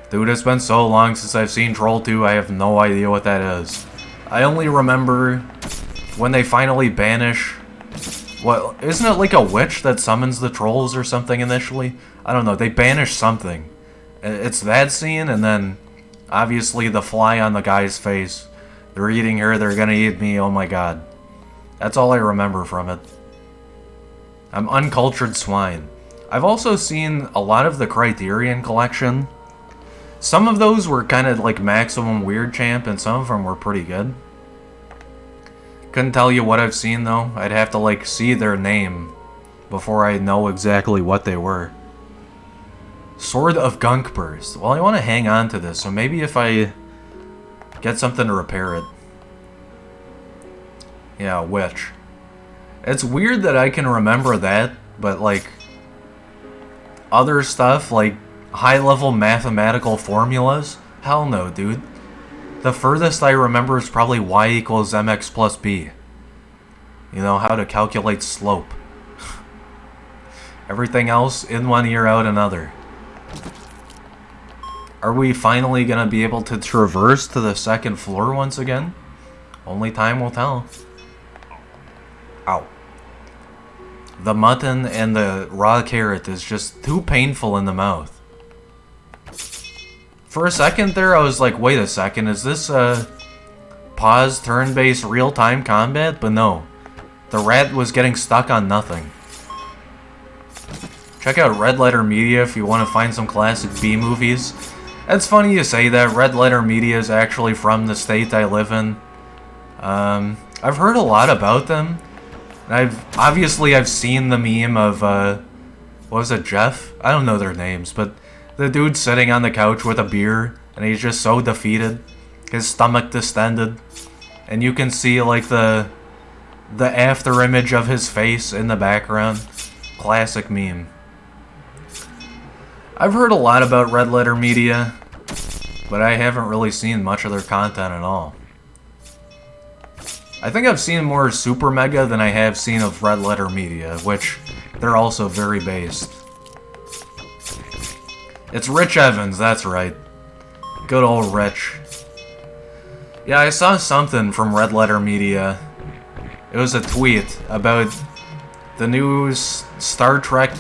Dude, it's been so long since I've seen Troll 2, I have no idea what that is. I only remember when they finally banish... What, isn't it like a witch that summons the trolls or something initially? I don't know, they banish something. It's that scene, and then obviously the fly on the guy's face. They're eating her, they're gonna eat me, oh my god. That's all I remember from it. I'm uncultured swine. I've also seen a lot of the Criterion collection. Some of those were kind of like Maximum Weird Champ, and some of them were pretty good. Couldn't tell you what I've seen though. I'd have to like see their name before I know exactly what they were. Sword of Gunk Burst. Well, I want to hang on to this, so maybe if I get something to repair it. Yeah, witch. It's weird that I can remember that, but like other stuff like high-level mathematical formulas? Hell no, dude. The furthest I remember is probably y equals mx plus b. You know, how to calculate slope. Everything else, in one ear, out another. Are we finally gonna be able to traverse to the second floor once again? Only time will tell. Ow. The mutton and the raw carrot is just too painful in the mouth. For a second there, I was like, wait a second, is this pause turn-based real-time combat? But no. The rat was getting stuck on nothing. Check out Red Letter Media if you want to find some classic B-movies. It's funny you say that. Red Letter Media is actually from the state I live in. I've heard a lot about them. I've seen the meme of, what was it, Jeff? I don't know their names, but the dude sitting on the couch with a beer, and he's just so defeated. His stomach distended. And you can see, like, the the after image of his face in the background. Classic meme. I've heard a lot about Red Letter Media, but I haven't really seen much of their content at all. I think I've seen more Super Mega than I have seen of Red Letter Media, which they're also very based. It's Rich Evans, that's right. Good old Rich. Yeah, I saw something from Red Letter Media. It was a tweet about the new Star Trek.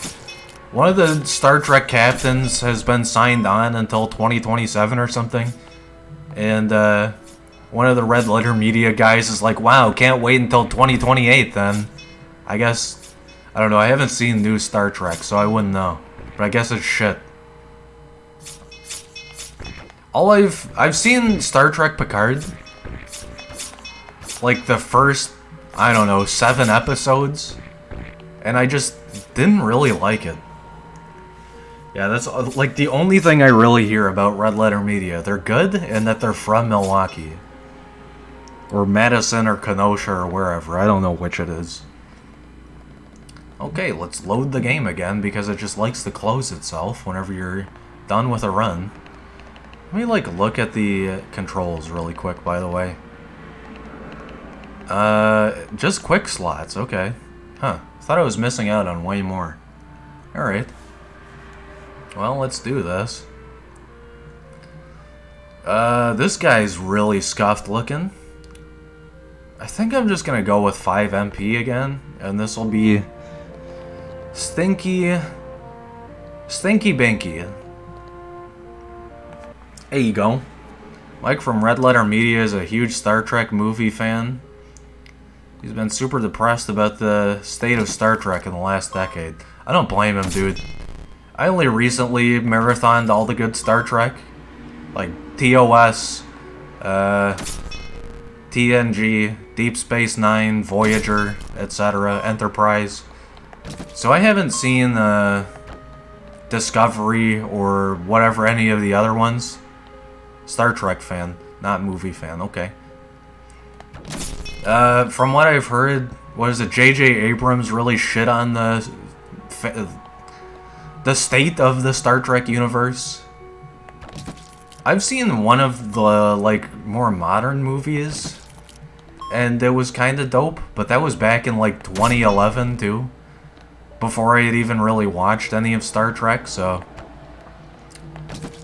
One of the Star Trek captains has been signed on until 2027 or something. And one of the Red Letter Media guys is like, wow, can't wait until 2028 then. I guess, I don't know, I haven't seen new Star Trek, so I wouldn't know. But I guess it's shit. I've seen Star Trek Picard. Like the first, I don't know, 7 episodes. And I just didn't really like it. Yeah, that's like the only thing I really hear about Red Letter Media. They're good, and that they're from Milwaukee. Or Madison or Kenosha or wherever. I don't know which it is. Okay, let's load the game again, because it just likes to close itself whenever you're done with a run. Let me, like, look at the controls really quick, by the way. Just quick slots, okay. Huh, thought I was missing out on way more. Alright. Well, let's do this. This guy's really scuffed looking. I think I'm just gonna go with 5 MP again, and this will be Stinky Binky. There you go. Mike from Red Letter Media is a huge Star Trek movie fan. He's been super depressed about the state of Star Trek in the last decade. I don't blame him, dude. I only recently marathoned all the good Star Trek. Like TOS, TNG, Deep Space Nine, Voyager, etc., Enterprise. So I haven't seen Discovery or whatever, any of the other ones. Star Trek fan, not movie fan, okay. From what I've heard, what is it, J.J. Abrams really shit on the state of the Star Trek universe. I've seen one of the, like, more modern movies, and it was kind of dope, but that was back in, like, 2011, too. Before I had even really watched any of Star Trek, so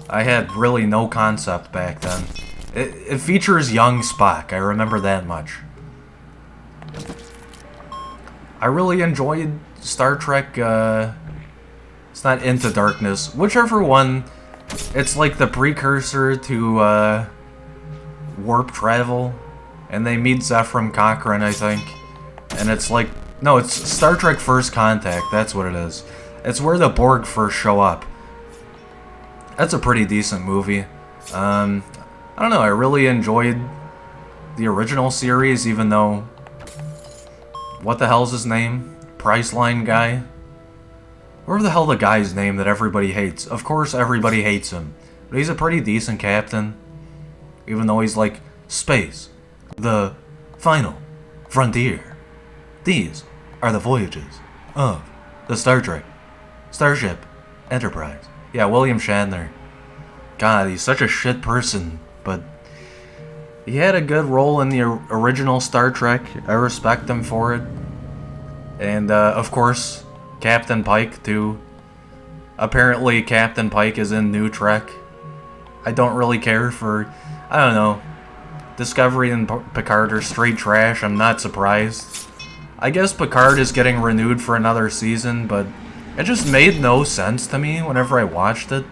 I had really no concept back then. It features young Spock, I remember that much. I really enjoyed Star Trek, it's not Into Darkness, whichever one. It's like the precursor to warp travel, and they meet Zefram Cochrane, I think, and it's like, no, it's Star Trek First Contact, that's what it is. It's where the Borg first show up. That's a pretty decent movie. I don't know, I really enjoyed the original series, even though, what the hell's his name? Priceline guy? Whatever the hell the guy's name that everybody hates. Of course everybody hates him. But he's a pretty decent captain. Even though he's like, space, the final frontier. These are the voyages of the Star Trek Starship Enterprise. Yeah, William Shatner. God, he's such a shit person, but he had a good role in the original Star Trek. I respect him for it. And, of course, Captain Pike, too. Apparently, Captain Pike is in New Trek. I don't really care for, I don't know. Discovery and Picard are straight trash. I'm not surprised. I guess Picard is getting renewed for another season, but it just made no sense to me whenever I watched it.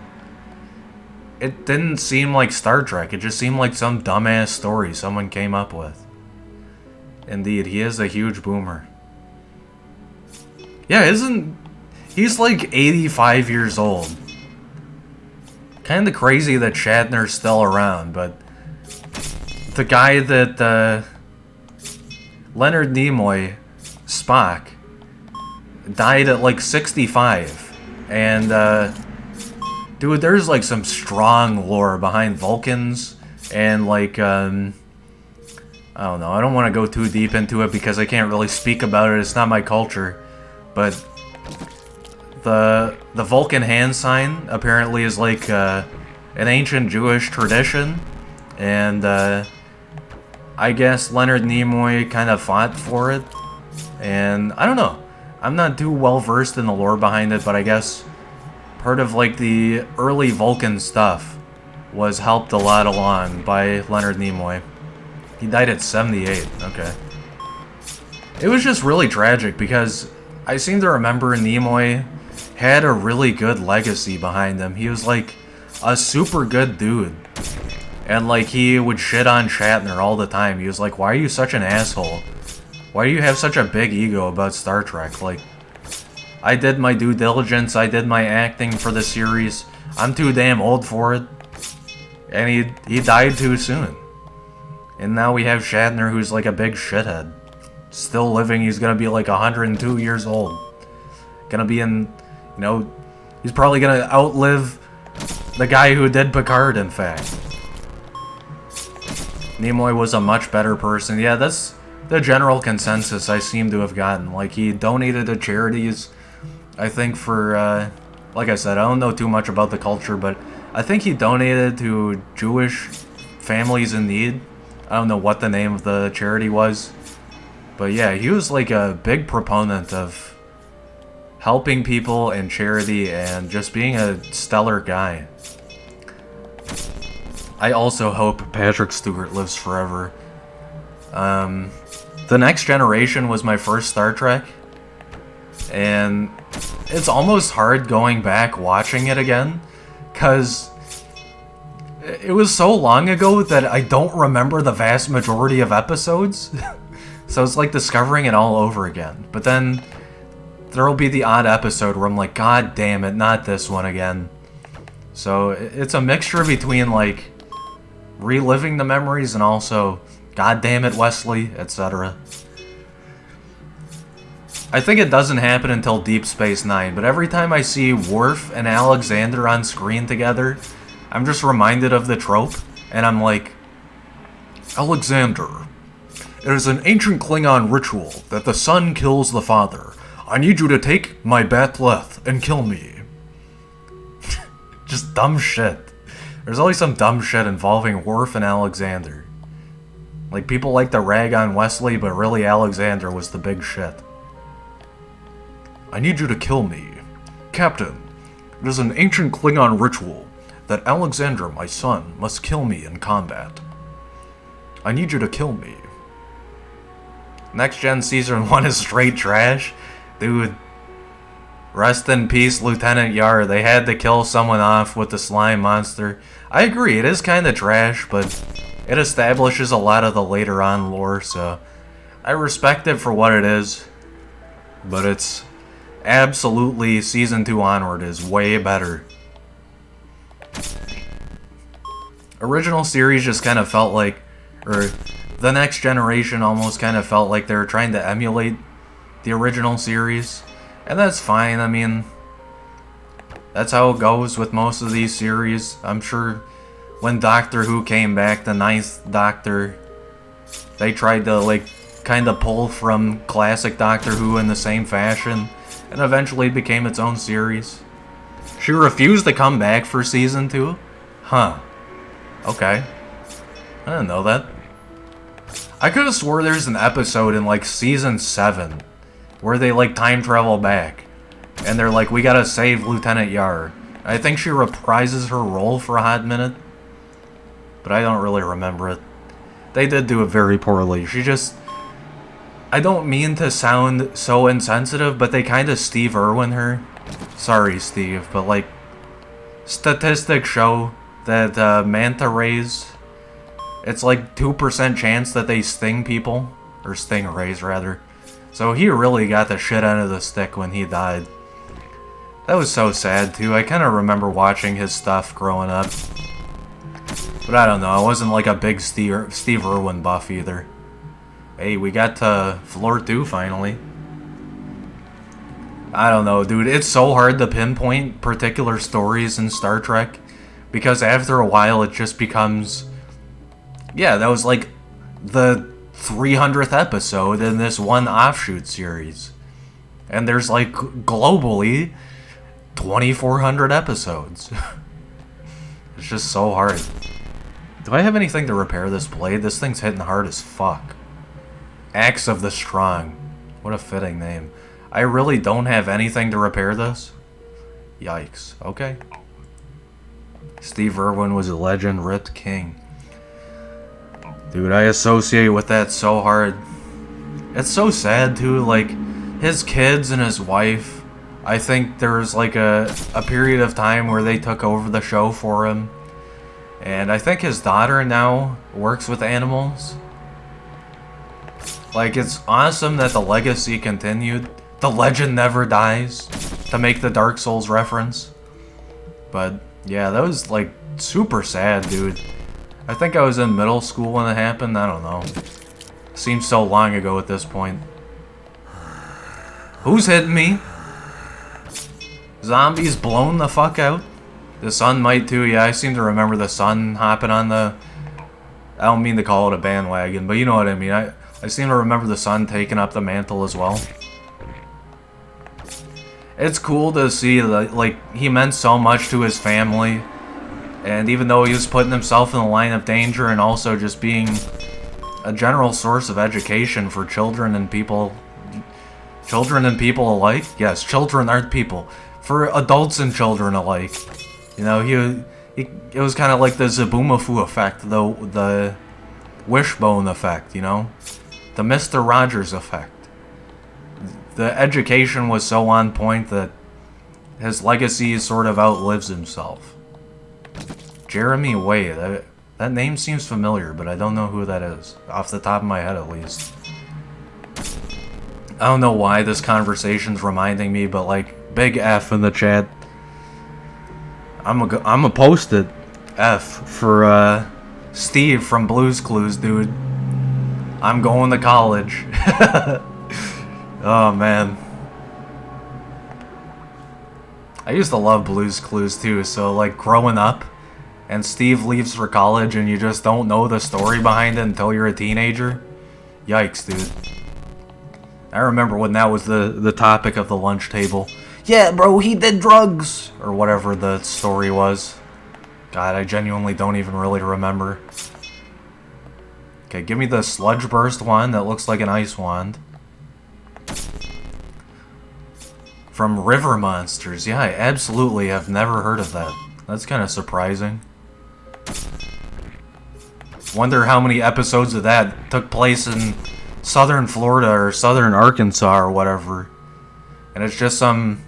It didn't seem like Star Trek. It just seemed like some dumbass story someone came up with. Indeed, he is a huge boomer. Yeah, he's like 85 years old. Kinda crazy that Shatner's still around, but the guy that, Leonard Nimoy, Spock, died at like 65. And, dude, there's like some strong lore behind Vulcans and like, I don't know. I don't want to go too deep into it because I can't really speak about it. It's not my culture. But the Vulcan hand sign apparently is like an ancient Jewish tradition, and I guess Leonard Nimoy kind of fought for it. And I don't know. I'm not too well versed in the lore behind it, but I guess part of like the early Vulcan stuff was helped a lot along by Leonard Nimoy. He died at 78, okay. It was just really tragic because I seem to remember Nimoy had a really good legacy behind him. He was like a super good dude. And like he would shit on Shatner all the time. He was like, why are you such an asshole? Why do you have such a big ego about Star Trek? Like, I did my due diligence, I did my acting for the series. I'm too damn old for it. And he died too soon. And now we have Shatner, who's like a big shithead. Still living, he's gonna be like 102 years old. Gonna be in, you know, he's probably gonna outlive the guy who did Picard, in fact. Nimoy was a much better person. Yeah, that's the general consensus I seem to have gotten. Like, he donated to charities, I think for, like I said, I don't know too much about the culture, but I think he donated to Jewish families in need. I don't know what the name of the charity was. But yeah, he was like a big proponent of helping people and charity and just being a stellar guy. I also hope Patrick Stewart lives forever. The Next Generation was my first Star Trek. And it's almost hard going back watching it again. Because it was so long ago that I don't remember the vast majority of episodes. So it's like discovering it all over again. But then there'll be the odd episode where I'm like, God damn it, not this one again. So it's a mixture between like reliving the memories and also, God damn it, Wesley, etc. I think it doesn't happen until Deep Space Nine, but every time I see Worf and Alexander on screen together, I'm just reminded of the trope, and I'm like, Alexander, it is an ancient Klingon ritual that the son kills the father. I need you to take my Bat'leth and kill me. Just dumb shit. There's always some dumb shit involving Worf and Alexander. Like, people like to rag on Wesley, but really Alexander was the big shit. I need you to kill me. Captain, it is an ancient Klingon ritual that Alexander, my son, must kill me in combat. I need you to kill me. Next Gen Season 1 is straight trash. Dude, rest in peace, Lieutenant Yar. They had to kill someone off with the slime monster. I agree, it is kind of trash, but it establishes a lot of the later on lore, so I respect it for what it is. But it's absolutely, Season 2 onward is way better. Original series just kind of felt like, or The Next Generation almost kind of felt like they were trying to emulate the original series. And that's fine, I mean, that's how it goes with most of these series. I'm sure when Doctor Who came back, the 9th Doctor, they tried to, like, kind of pull from classic Doctor Who in the same fashion, and eventually it became its own series. She refused to come back for Season 2? Huh. Okay. I didn't know that. I could have swore there's an episode in, like, Season 7 where they, like, time travel back. And they're like, we gotta save Lieutenant Yar. I think she reprises her role for a hot minute. But I don't really remember it. They did do it very poorly. She just... I don't mean to sound so insensitive, but they kind of Steve Irwin her. Sorry, Steve, but, like, statistics show that manta rays, it's like 2% chance that they sting people. Or stingrays, rather. So he really got the shit end of the stick when he died. That was so sad, too. I kind of remember watching his stuff growing up. But I don't know, I wasn't like a big Steve Irwin buff either. Hey, we got to floor 2 finally. I don't know, dude. It's so hard to pinpoint particular stories in Star Trek. Because after a while, it just becomes... Yeah, that was like the 300th episode in this one offshoot series. And there's like globally 2,400 episodes. It's just so hard. Do I have anything to repair this blade? This thing's hitting hard as fuck. Axe of the Strong. What a fitting name. I really don't have anything to repair this? Yikes. Okay. Steve Irwin was a legend, ripped king. Dude, I associate with that so hard. It's so sad too, like, his kids and his wife, I think there's like a period of time where they took over the show for him. And I think his daughter now works with animals. Like, it's awesome that the legacy continued. The legend never dies, to make the Dark Souls reference. But, yeah, that was, like, super sad, dude. I think I was in middle school when it happened, I don't know. Seems so long ago at this point. Who's hitting me? Zombies blown the fuck out? The sun might too, yeah, I seem to remember the sun hopping on the... I don't mean to call it a bandwagon, but you know what I mean. I seem to remember the sun taking up the mantle as well. It's cool to see that, like, he meant so much to his family. And even though he was putting himself in the line of danger and also just being a general source of education for children and people... Children and people alike? Yes, children aren't people. For adults and children alike. You know, it was kind of like the Zaboomafoo effect, the Wishbone effect, you know? The Mr. Rogers effect. The education was so on point that his legacy sort of outlives himself. Jeremy Way, that name seems familiar, but I don't know who that is. Off the top of my head, at least. I don't know why this conversation's reminding me, but like, big F in the chat. I'm a post it. F for Steve from Blue's Clues, dude. I'm going to college. Oh man. I used to love Blue's Clues too, so like growing up and Steve leaves for college and you just don't know the story behind it until you're a teenager. Yikes, dude. I remember when that was the topic of the lunch table. Yeah, bro, he did drugs! Or whatever the story was. God, I genuinely don't even really remember. Okay, give me the Sludge Burst wand that looks like an ice wand. From River Monsters. Yeah, I absolutely have never heard of that. That's kind of surprising. Wonder how many episodes of that took place in southern Florida or southern Arkansas or whatever. And it's just some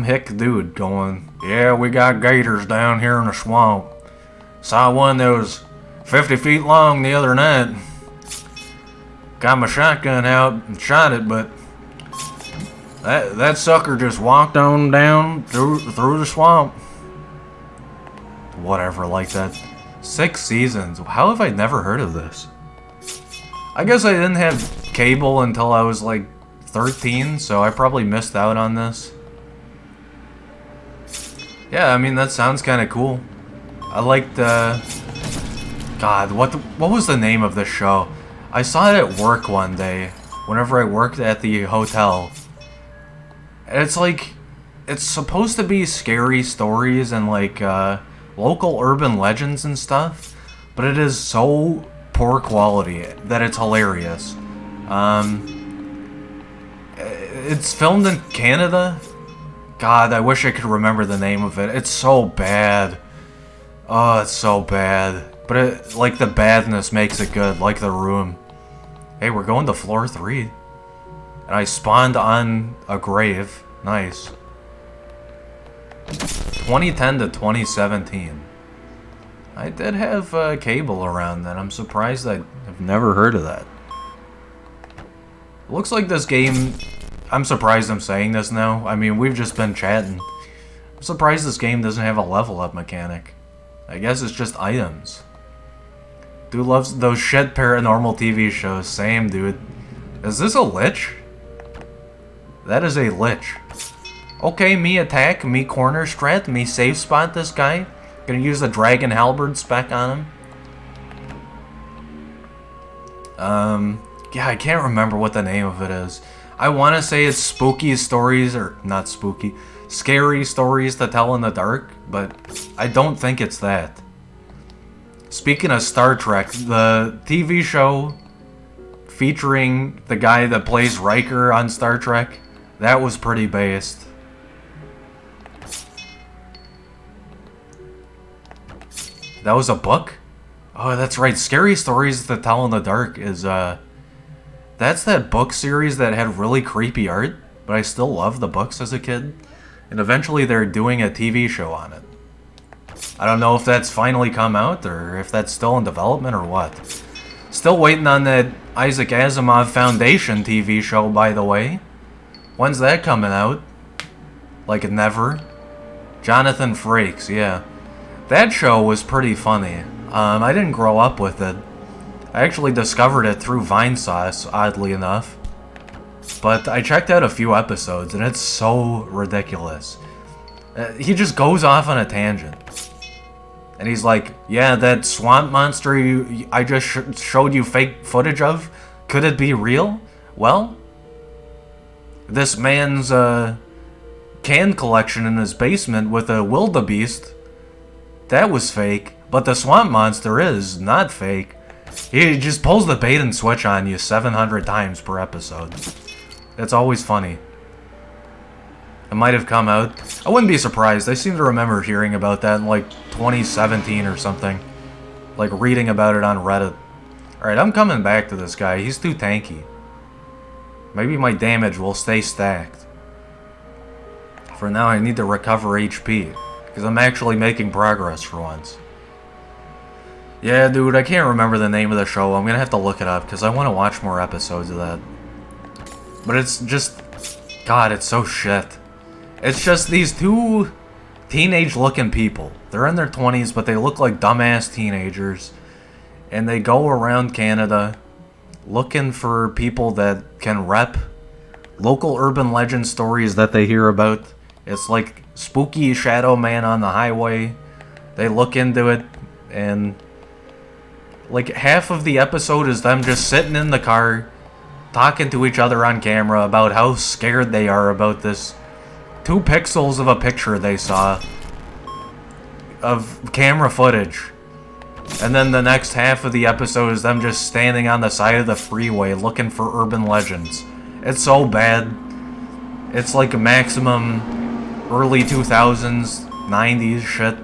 hick dude going, yeah, we got gators down here in the swamp. Saw one that was 50 feet long the other night. Got my shotgun out and shot it, but that sucker just walked on down through the swamp. Whatever, like that. 6 seasons. How have I never heard of this? I guess I didn't have cable until I was like 13, so I probably missed out on this. Yeah, I mean, that sounds kind of cool. I liked, God, what was the name of this show? I saw it at work one day, whenever I worked at the hotel. And it's like, it's supposed to be scary stories and like, local urban legends and stuff, but it is so poor quality that it's hilarious. It's filmed in Canada. God, I wish I could remember the name of it. It's so bad. Oh, it's so bad. But it, like, the badness makes it good, like The Room. Hey, we're going to floor 3. And I spawned on a grave. Nice. 2010 to 2017. I did have cable around then. I'm surprised I've never heard of that. Looks like this game... I'm surprised I'm saying this now. I mean, we've just been chatting. I'm surprised this game doesn't have a level up mechanic. I guess it's just items. Dude loves those shit paranormal TV shows. Same, dude. Is this a lich? That is a lich. Okay, me attack, me corner strat, me safe spot this guy. Gonna use the dragon halberd spec on him. Yeah, I can't remember what the name of it is. I want to say it's Spooky Stories, or not Spooky, Scary Stories to Tell in the Dark, but I don't think it's that. Speaking of Star Trek, the TV show featuring the guy that plays Riker on Star Trek, that was pretty based. That was a book? Oh, that's right. Scary Stories to Tell in the Dark is, that's that book series that had really creepy art, but I still loved the books as a kid. And eventually they're doing a TV show on it. I don't know if that's finally come out, or if that's still in development, or what. Still waiting on that Isaac Asimov Foundation TV show, by the way. When's that coming out? Like never? Jonathan Frakes, yeah. That show was pretty funny. I didn't grow up with it. I actually discovered it through Vinesauce, oddly enough. But I checked out a few episodes, and it's so ridiculous. He just goes off on a tangent. And he's like, yeah, that swamp monster I just showed you fake footage of, could it be real? Well, this man's can collection in his basement with a wildebeest, that was fake. But the swamp monster is not fake. He just pulls the bait and switch on you 700 times per episode. It's always funny. It might have come out. I wouldn't be surprised. I seem to remember hearing about that in like 2017 or something. Like reading about it on Reddit. Alright, I'm coming back to this guy. He's too tanky. Maybe my damage will stay stacked. For now, I need to recover HP. Because I'm actually making progress for once. Yeah, dude, I can't remember the name of the show. I'm gonna have to look it up, because I want to watch more episodes of that. But it's just... God, it's so shit. It's just these two teenage-looking people. They're in their 20s, but they look like dumbass teenagers. And they go around Canada looking for people that can rep local urban legend stories that they hear about. It's like spooky shadow man on the highway. They look into it, and... like, half of the episode is them just sitting in the car, talking to each other on camera about how scared they are about this 2 pixels of a picture they saw of camera footage. And then the next half of the episode is them just standing on the side of the freeway looking for urban legends. It's so bad. It's like a maximum early 2000s, 90s shit.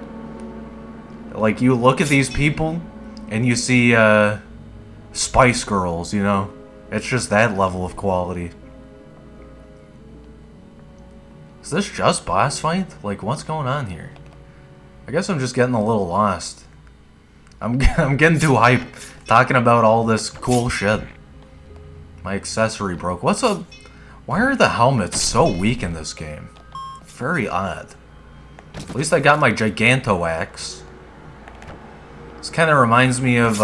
Like, you look at these people and you see Spice Girls, you know? It's just that level of quality. Is this just boss fight? Like, what's going on here? I guess I'm just getting a little lost. I'm getting too hype talking about all this cool shit. My accessory broke. What's up? Why are the helmets so weak in this game? Very odd. At least I got my Giganto Axe. This kind of reminds me of,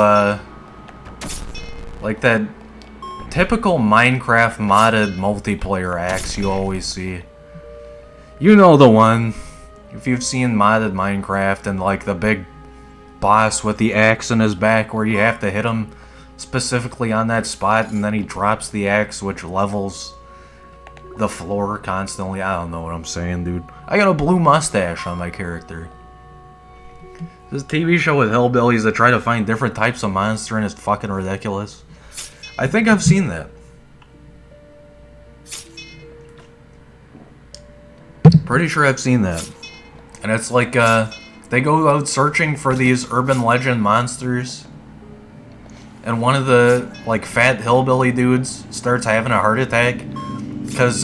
like that typical Minecraft modded multiplayer axe you always see. You know the one. If you've seen modded Minecraft and like the big boss with the axe in his back where you have to hit him specifically on that spot and then he drops the axe which levels the floor constantly. I don't know what I'm saying, dude. I got a blue mustache on my character. This TV show with hillbillies that try to find different types of monster and it's fucking ridiculous. I think I've seen that. Pretty sure I've seen that. And it's like, they go out searching for these urban legend monsters. And one of the, like, fat hillbilly dudes starts having a heart attack. Because,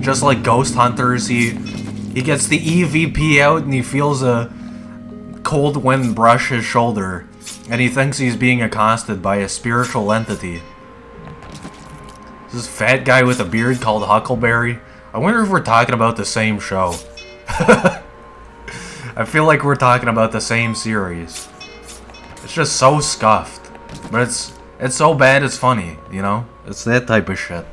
just like ghost hunters, he gets the EVP out and he feels a cold wind brush his shoulder. And he thinks he's being accosted by a spiritual entity. This fat guy with a beard called Huckleberry. I wonder if we're talking about the same show. I feel like we're talking about the same series. It's just so scuffed. But it's so bad it's funny, you know? It's that type of shit.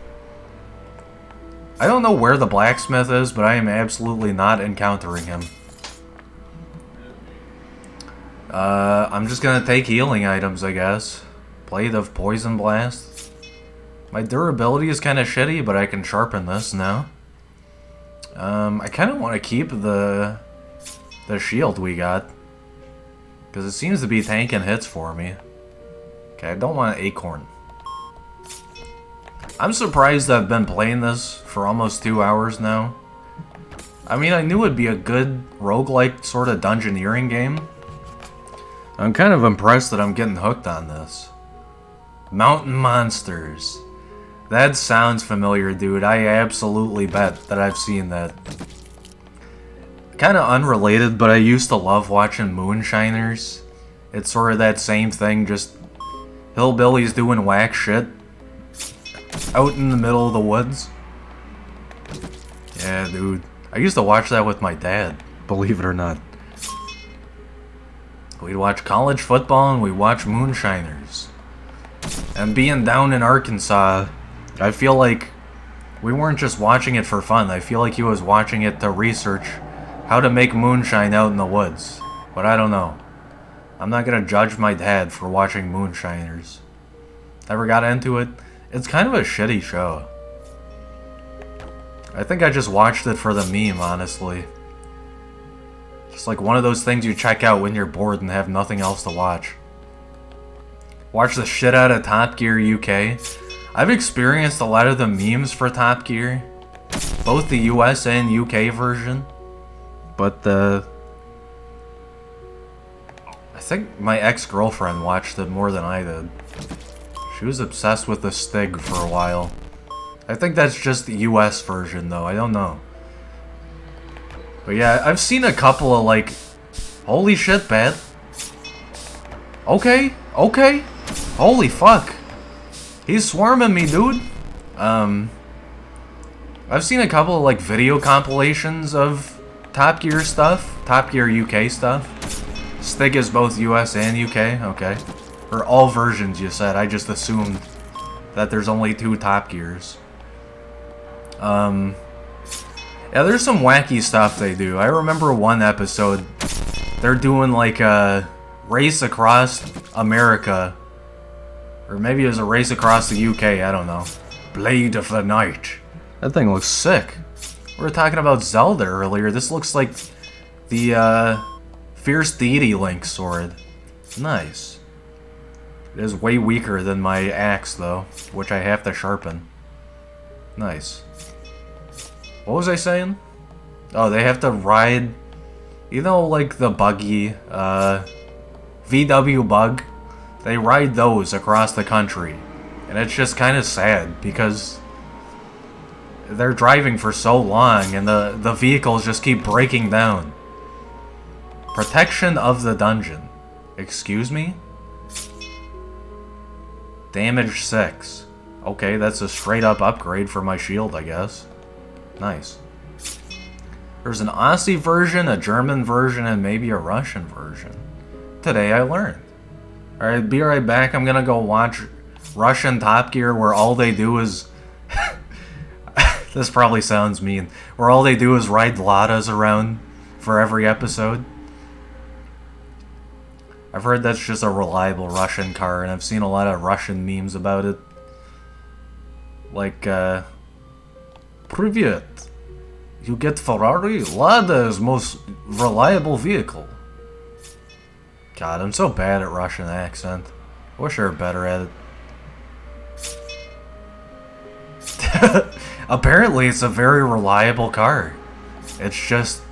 I don't know where the blacksmith is, but I am absolutely not encountering him. I'm just gonna take healing items, I guess. Blade of Poison Blast. My durability is kind of shitty, but I can sharpen this now. I kind of want to keep the shield we got, because it seems to be tanking hits for me. Okay, I don't want an acorn. I'm surprised I've been playing this for almost 2 hours now. I mean, I knew it'd be a good roguelike sort of dungeoneering game. I'm kind of impressed that I'm getting hooked on this. Mountain monsters. That sounds familiar, dude. I absolutely bet that I've seen that. Kind of unrelated, but I used to love watching Moonshiners. It's sort of that same thing, just hillbillies doing whack shit out in the middle of the woods. Yeah, dude. I used to watch that with my dad, believe it or not. We'd watch college football and we'd watch Moonshiners. And being down in Arkansas, I feel like we weren't just watching it for fun. I feel like he was watching it to research how to make moonshine out in the woods. But I don't know. I'm not gonna judge my dad for watching Moonshiners. Never got into it. It's kind of a shitty show. I think I just watched it for the meme, honestly. Just like one of those things you check out when you're bored and have nothing else to watch. Watch the shit out of Top Gear UK. I've experienced a lot of the memes for Top Gear. Both the US and UK version. But I think my ex-girlfriend watched it more than I did. She was obsessed with the Stig for a while. I think that's just the US version though, I don't know. But yeah, I've seen a couple of like, holy shit, bad. Okay, okay. Holy fuck. He's swarming me, dude. I've seen a couple of like video compilations of Top Gear stuff, Top Gear UK stuff. Stig is both US and UK, okay. Or all versions, you said. I just assumed that there's only 2 Top Gears. Yeah, there's some wacky stuff they do. I remember one episode, they're doing like a race across America. Or maybe it was a race across the UK, I don't know. Blade of the Night. That thing looks sick. We were talking about Zelda earlier. This looks like the Fierce Deity Link sword. Nice. It is way weaker than my axe, though, which I have to sharpen. Nice. What was I saying? Oh, they have to ride, you know, like the buggy, VW Bug? They ride those across the country. And it's just kind of sad, because they're driving for so long, and the vehicles just keep breaking down. Protection of the dungeon. Excuse me? Damage 6. Okay, that's a straight up upgrade for my shield, I guess. Nice. There's an Aussie version, a German version, and maybe a Russian version. Today I learned. Alright, be right back. I'm gonna go watch Russian Top Gear where all they do is... This probably sounds mean. Where all they do is ride Ladas around for every episode. I've heard that's just a reliable Russian car, and I've seen a lot of Russian memes about it. Like, Привет. You get Ferrari? Lada is most reliable vehicle. God, I'm so bad at Russian accent. I wish I were better at it. Apparently, it's a very reliable car. It's just...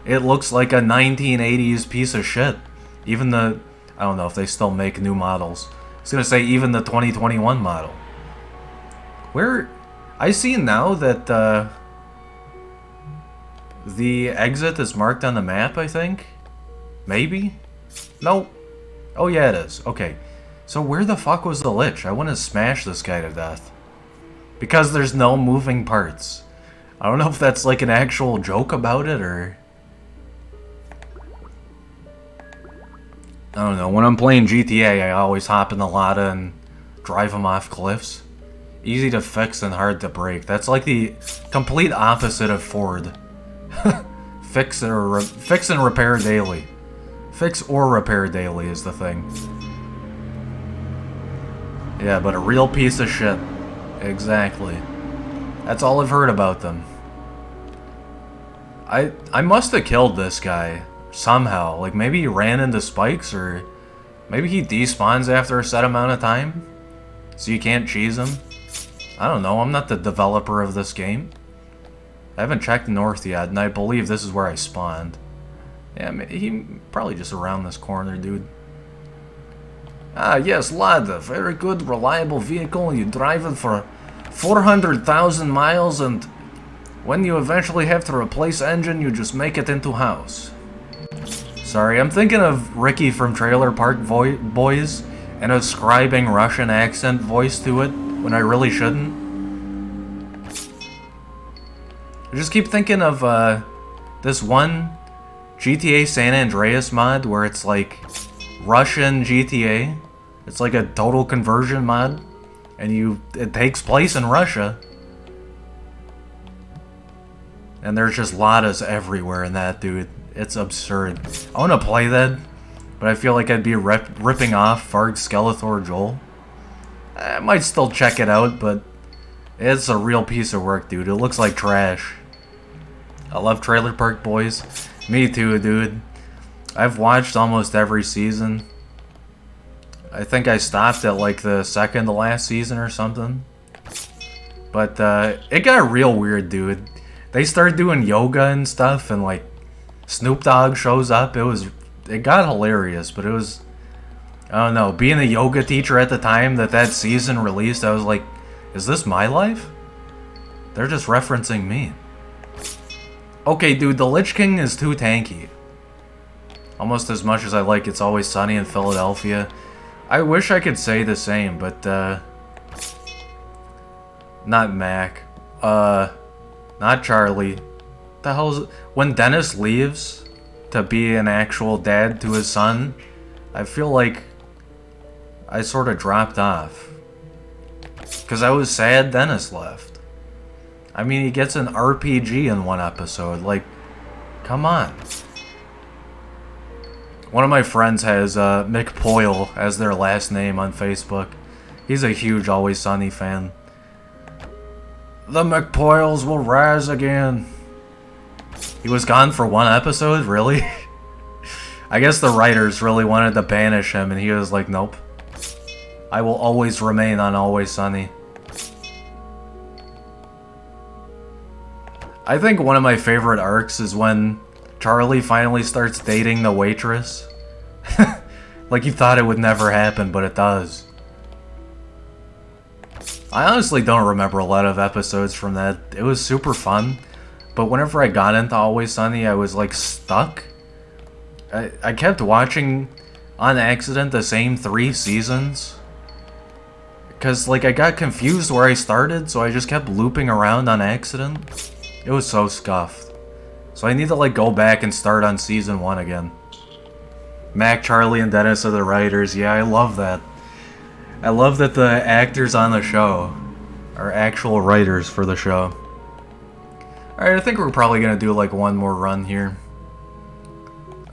It looks like a 1980s piece of shit. Even the... I don't know if they still make new models. I was gonna say, even the 2021 model. Where... I see now that, the exit is marked on the map, I think? Maybe? No. Oh yeah, it is. Okay. So where the fuck was the Lich? I want to smash this guy to death. Because there's no moving parts. I don't know if that's like an actual joke about it, or... I don't know. When I'm playing GTA, I always hop in the Lada and drive them off cliffs. Easy to fix and hard to break. That's like the complete opposite of Ford. Fix and repair daily. Fix or repair daily is the thing. Yeah, but a real piece of shit. Exactly. That's all I've heard about them. I must have killed this guy somehow. Like, maybe he ran into spikes, or maybe he despawns after a set amount of time, so you can't cheese him. I don't know, I'm not the developer of this game. I haven't checked north yet, and I believe this is where I spawned. Yeah, he probably just around this corner, dude. Ah, yes, lad, a very good, reliable vehicle. You drive it for 400,000 miles, and when you eventually have to replace engine, you just make it into house. Sorry, I'm thinking of Ricky from Trailer Park Boys and ascribing Russian accent voice to it when I really shouldn't. I just keep thinking of this one GTA San Andreas mod where it's like Russian GTA. It's like a total conversion mod, and it takes place in Russia. And there's just Ladas everywhere in that, dude. It's absurd. I want to play that, but I feel like I'd be ripping off Varg Skeletor Joel. I might still check it out, but it's a real piece of work, dude. It looks like trash. I love Trailer Park Boys. Me too, dude. I've watched almost every season. I think I stopped at like the second to last season or something. But it got real weird, dude. They started doing yoga and stuff, and like Snoop Dogg shows up. It got hilarious, but it was, I don't know, being a yoga teacher at the time that season released, I was like, is this my life? They're just referencing me. Okay, dude, the Lich King is too tanky. Almost as much as I like It's Always Sunny in Philadelphia. I wish I could say the same, but not Mac. Not Charlie. The hell's... When Dennis leaves to be an actual dad to his son, I feel like I sort of dropped off. Because I was sad Dennis left. I mean, he gets an RPG in one episode. Like, come on. One of my friends has Mick Poyle as their last name on Facebook. He's a huge Always Sunny fan. The McPoyles will rise again. He was gone for one episode? Really? I guess the writers really wanted to banish him, and he was like, nope. I will always remain on Always Sunny. I think one of my favorite arcs is when Charlie finally starts dating the waitress. Like you thought it would never happen, but it does. I honestly don't remember a lot of episodes from that. It was super fun, but whenever I got into Always Sunny, I was like stuck. I kept watching on accident the same 3 seasons. Because like I got confused where I started, so I just kept looping around on accident. It was so scuffed. So I need to like go back and start on season 1 again. Mac, Charlie, and Dennis are the writers. Yeah, I love that. I love that the actors on the show are actual writers for the show. Alright, I think we're probably going to do like one more run here.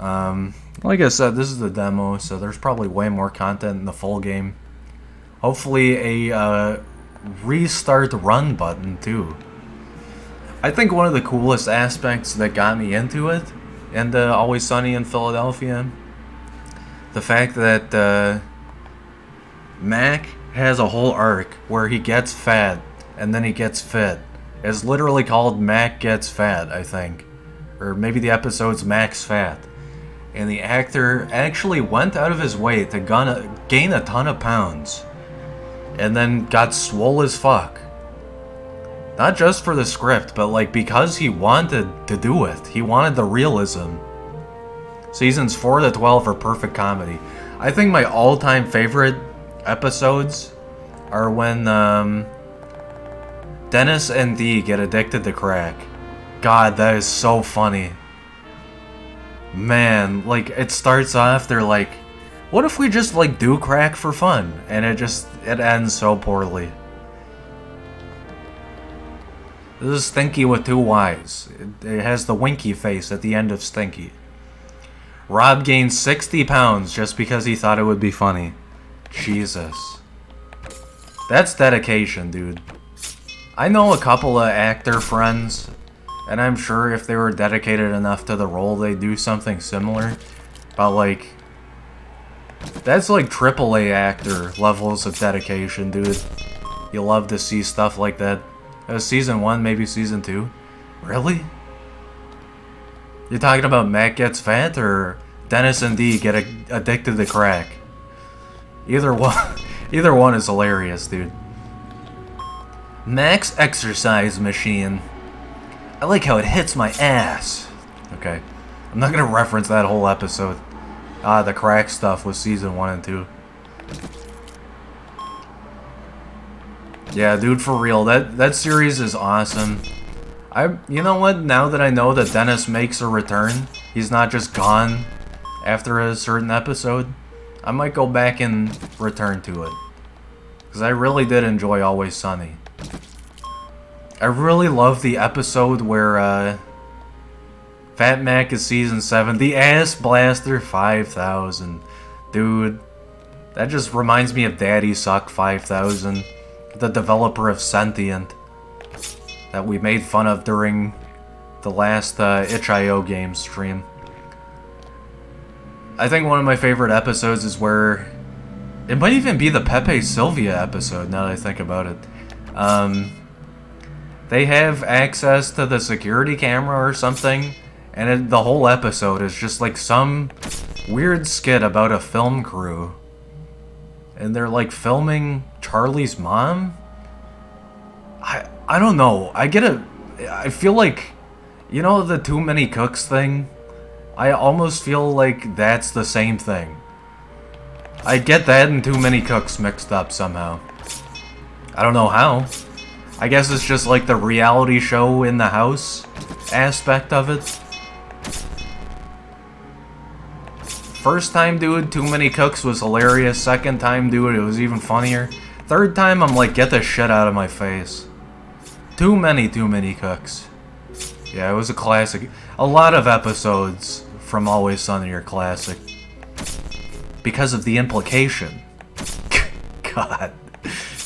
Like I said, this is the demo, so there's probably way more content in the full game. Hopefully a restart run button too. I think one of the coolest aspects that got me into it, and Always Sunny in Philadelphia, the fact that Mac has a whole arc where he gets fat and then he gets fit. It's literally called Mac Gets Fat, I think. Or maybe the episode's Mac's Fat. And the actor actually went out of his way to gain a ton of pounds. And then got swole as fuck. Not just for the script, but like because he wanted to do it. He wanted the realism. Seasons 4 to 12 are perfect comedy. I think my all-time favorite episodes are when Dennis and Dee get addicted to crack. God, that is so funny. Man, like it starts off, they're like, what if we just like do crack for fun? And it ends so poorly. This is Stinky with 2 Y's. It has the winky face at the end of Stinky. Rob gained 60 pounds just because he thought it would be funny. Jesus. That's dedication, dude. I know a couple of actor friends, and I'm sure if they were dedicated enough to the role, they'd do something similar. But, like, that's like AAA actor levels of dedication, dude. You love to see stuff like that. Season 1, maybe Season 2. Really? You're talking about Matt Gets Fat or Dennis and Dee get addicted to crack? Either one is hilarious, dude. Max Exercise Machine. I like how it hits my ass. Okay. I'm not gonna reference that whole episode. The crack stuff was Season 1 and 2. Yeah, dude, for real. That series is awesome. You know what? Now that I know that Dennis makes a return, he's not just gone after a certain episode, I might go back and return to it. Because I really did enjoy Always Sunny. I really love the episode where Fat Mac is Season 7. The Ass Blaster 5000. Dude, that just reminds me of Daddy Suck 5000. The developer of Sentient. That we made fun of during the last itch.io game stream. I think one of my favorite episodes is where... It might even be the Pepe Sylvia episode, now that I think about it. They have access to the security camera or something, and the whole episode is just like some weird skit about a film crew. And they're like filming Charlie's mom? I don't know. I feel like, you know the Too Many Cooks thing? I almost feel like that's the same thing. I get that and Too Many Cooks mixed up somehow. I don't know how. I guess it's just like the reality show in the house aspect of it. First time, dude, Too Many Cooks was hilarious. Second time, dude, it was even funnier. Third time, I'm like, get the shit out of my face. Too many Cooks. Yeah, it was a classic. A lot of episodes from Always Sunny are classic. Because of the implication. God.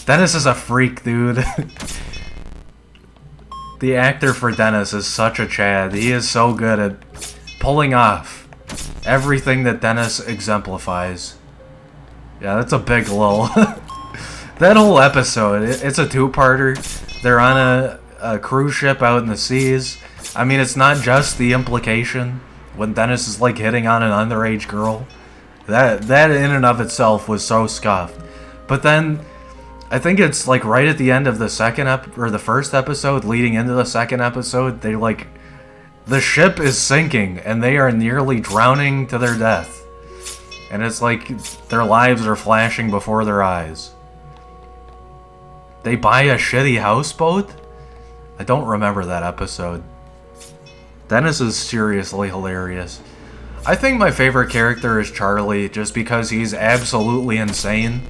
Dennis is a freak, dude. The actor for Dennis is such a Chad. He is so good at pulling off everything that Dennis exemplifies. Yeah, that's a big lull. That whole episode, it's a two-parter. They're on a cruise ship out in the seas. I mean, it's not just the implication when Dennis is like hitting on an underage girl. That in and of itself was so scuffed. But then, I think it's like right at the end of the the first episode, leading into the second episode, they like, the ship is sinking and they are nearly drowning to their death. And it's like their lives are flashing before their eyes. They buy a shitty houseboat? I don't remember that episode. Dennis is seriously hilarious. I think my favorite character is Charlie, just because he's absolutely insane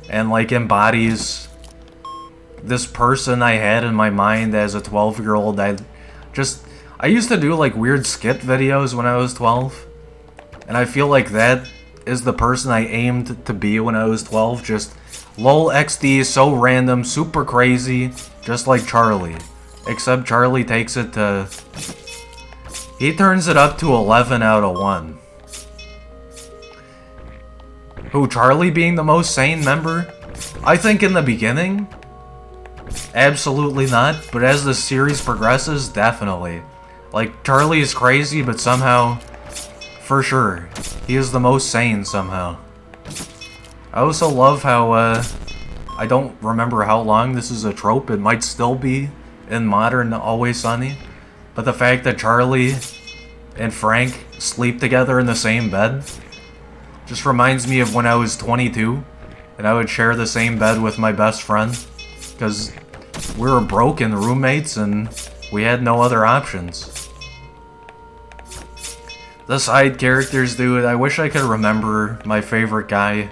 and like embodies this person I had in my mind as a 12-year-old. I used to do like weird skit videos when I was 12, and I feel like that is the person I aimed to be when I was 12. Just lol XD, so random, super crazy, just like Charlie. Except Charlie takes it to... He turns it up to 11 out of 1. Who, Charlie being the most sane member? I think in the beginning, absolutely not, but as the series progresses, definitely. Like, Charlie is crazy, but somehow, for sure, he is the most sane somehow. I also love how, I don't remember how long this is a trope. It might still be in modern Always Sunny. But the fact that Charlie and Frank sleep together in the same bed just reminds me of when I was 22 and I would share the same bed with my best friend. Because we were broken roommates and we had no other options. The side characters, dude, I wish I could remember my favorite guy.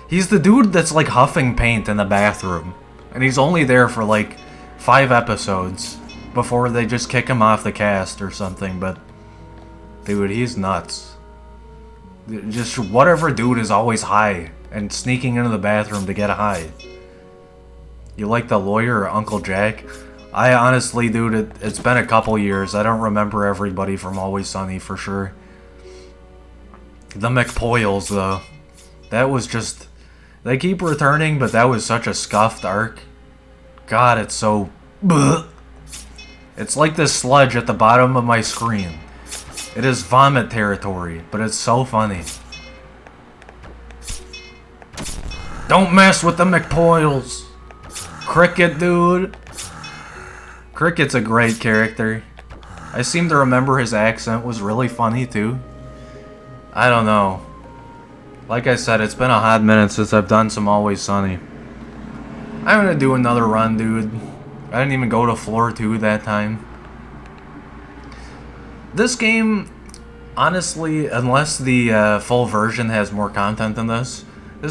He's the dude that's like huffing paint in the bathroom. And he's only there for like 5 episodes before they just kick him off the cast or something, but dude, he's nuts. Just whatever dude is always high and sneaking into the bathroom to get high. You like the lawyer or Uncle Jack? I honestly, dude, it's been a couple years. I don't remember everybody from Always Sunny for sure. The McPoyles, though. That was just... They keep returning, but that was such a scuffed arc. God, it's so... Bleh. It's like this sludge at the bottom of my screen. It is vomit territory, but it's so funny. Don't mess with the McPoyles! Cricket, dude! Cricket's a great character. I seem to remember his accent was really funny, too. I don't know. Like I said, it's been a hot minute since I've done some Always Sunny. I'm gonna do another run, dude. I didn't even go to floor 2 that time. This game, honestly, unless the full version has more content than this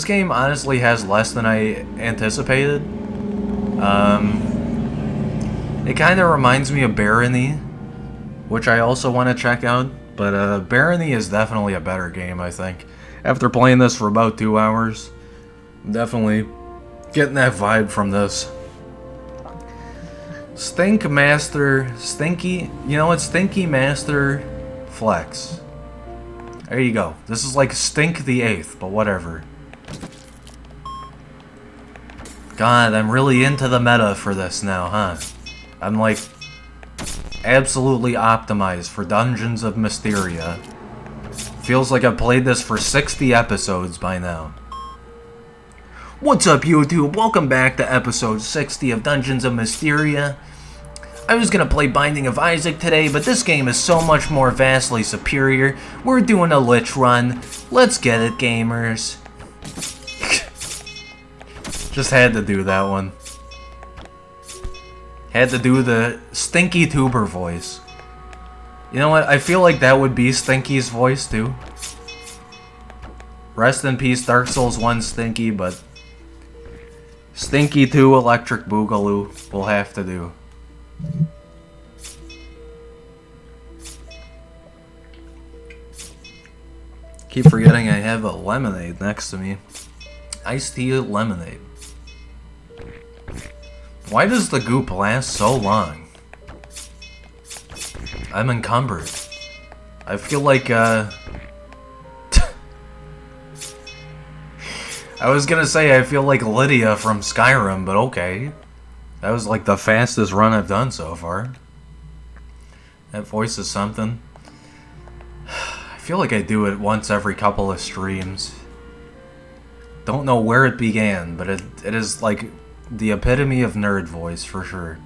game honestly has less than I anticipated. It kind of reminds me of Barony, which I also want to check out, but Barony is definitely a better game, I think. After playing this for about 2 hours, I'm definitely getting that vibe from this. Stinky, you know what? Stinky Master Flex. There you go. This is like Stink the 8th, but whatever. God, I'm really into the meta for this now, huh? I'm like absolutely optimized for Dungeons of Mysteria. Feels like I've played this for 60 episodes by now. What's up, YouTube? Welcome back to episode 60 of Dungeons of Mysteria. I was gonna play Binding of Isaac today, but this game is so much more vastly superior. We're doing a Lich run. Let's get it, gamers. Just had to do that one. Had to do the Stinky Tuber voice. You know what? I feel like that would be Stinky's voice, too. Rest in peace, Dark Souls 1 Stinky, but... Stinky 2 Electric Boogaloo will have to do. Keep forgetting I have a lemonade next to me. Iced tea lemonade. Why does the goop last so long? I'm encumbered. I feel like, I was gonna say I feel like Lydia from Skyrim, but okay. That was like the fastest run I've done so far. That voice is something. I feel like I do it once every couple of streams. Don't know where it began, but it is like the epitome of nerd voice for sure.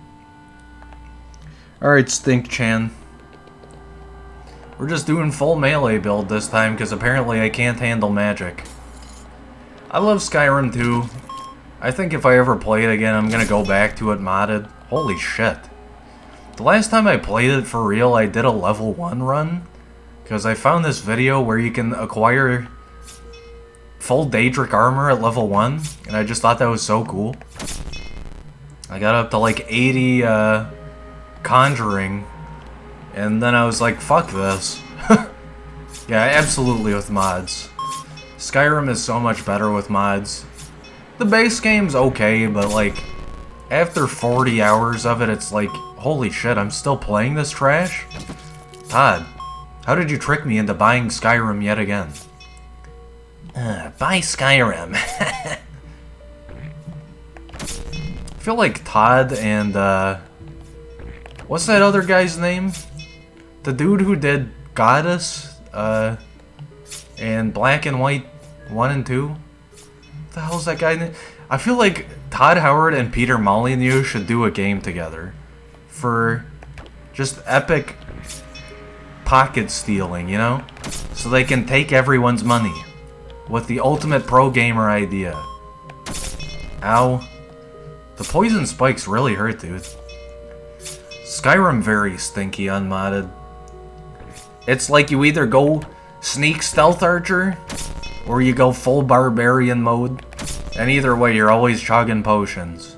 Alright, Stink-chan. We're just doing full melee build this time because apparently I can't handle magic. I love Skyrim too. I think if I ever play it again, I'm gonna go back to it modded. Holy shit. The last time I played it for real, I did a level 1 run. Because I found this video where you can acquire full Daedric armor at level 1. And I just thought that was so cool. I got up to like 80 conjuring. And then I was like, fuck this. Yeah, absolutely with mods. Skyrim is so much better with mods. The base game's okay, but like, after 40 hours of it, it's like, holy shit, I'm still playing this trash? Todd, how did you trick me into buying Skyrim yet again? Buy Skyrim. I feel like Todd and, what's that other guy's name? The dude who did Goddess, and Black and White 1 and 2? What the hell's that guy name? I feel like Todd Howard and Peter Molyneux should do a game together. For just epic pocket stealing, you know? So they can take everyone's money. With the ultimate pro gamer idea. Ow. The poison spikes really hurt, dude. Skyrim very stinky unmodded. It's like you either go sneak stealth archer, or you go full barbarian mode. And either way, you're always chugging potions.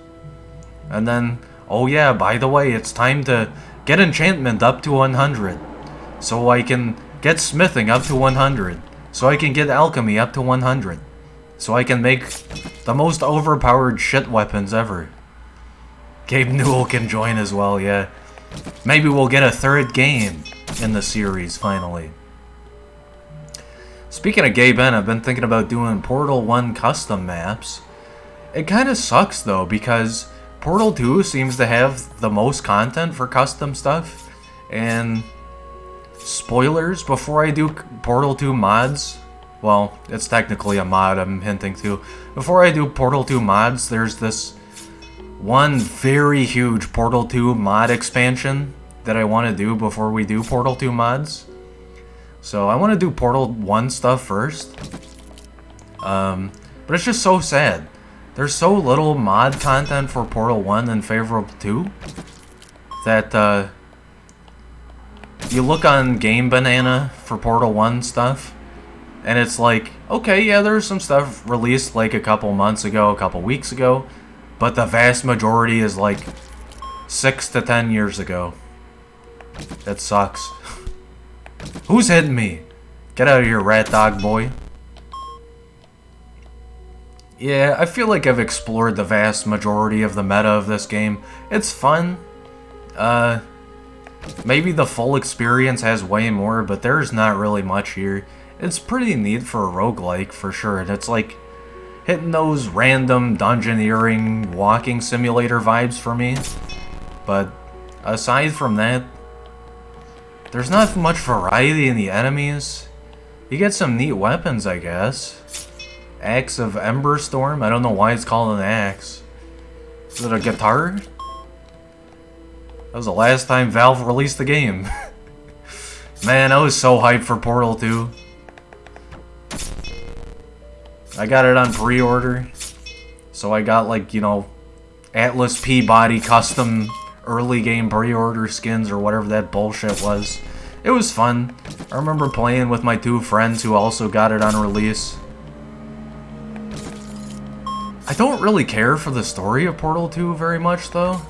And then, oh yeah, by the way, it's time to get enchantment up to 100. So I can get smithing up to 100. So I can get alchemy up to 100. so I can make the most overpowered shit weapons ever. Gabe Newell can join as well, yeah. Maybe we'll get a third game in the series, finally. Speaking of Gabe N, I've been thinking about doing Portal 1 custom maps. It kind of sucks, though, because Portal 2 seems to have the most content for custom stuff. And spoilers, before I do Portal 2 mods, well, it's technically a mod I'm hinting to. Before I do Portal 2 mods, there's this one very huge Portal 2 mod expansion that I want to do before we do Portal 2 mods. So I want to do Portal 1 stuff first. But it's just so sad. There's so little mod content for Portal 1 in favor of 2 that you look on Game Banana for Portal 1 stuff, and it's like, okay, yeah, there's some stuff released like a couple months ago, a couple weeks ago, but the vast majority is like 6 to 10 years ago. That sucks. Who's hitting me? Get out of here, rat dog boy. Yeah, I feel like I've explored the vast majority of the meta of this game. It's fun. Maybe the full experience has way more, but there's not really much here. It's pretty neat for a roguelike, for sure, and it's like hitting those random dungeoneering walking simulator vibes for me. But aside from that, there's not much variety in the enemies. You get some neat weapons, I guess. Axe of Emberstorm? I don't know why it's called an axe. Is it a guitar? That was the last time Valve released the game. Man, I was so hyped for Portal 2. I got it on pre-order. So I got, like, you know, Atlas Peabody custom early game pre-order skins or whatever that bullshit was. It was fun. I remember playing with my 2 friends who also got it on release. I don't really care for the story of Portal 2 very much, though.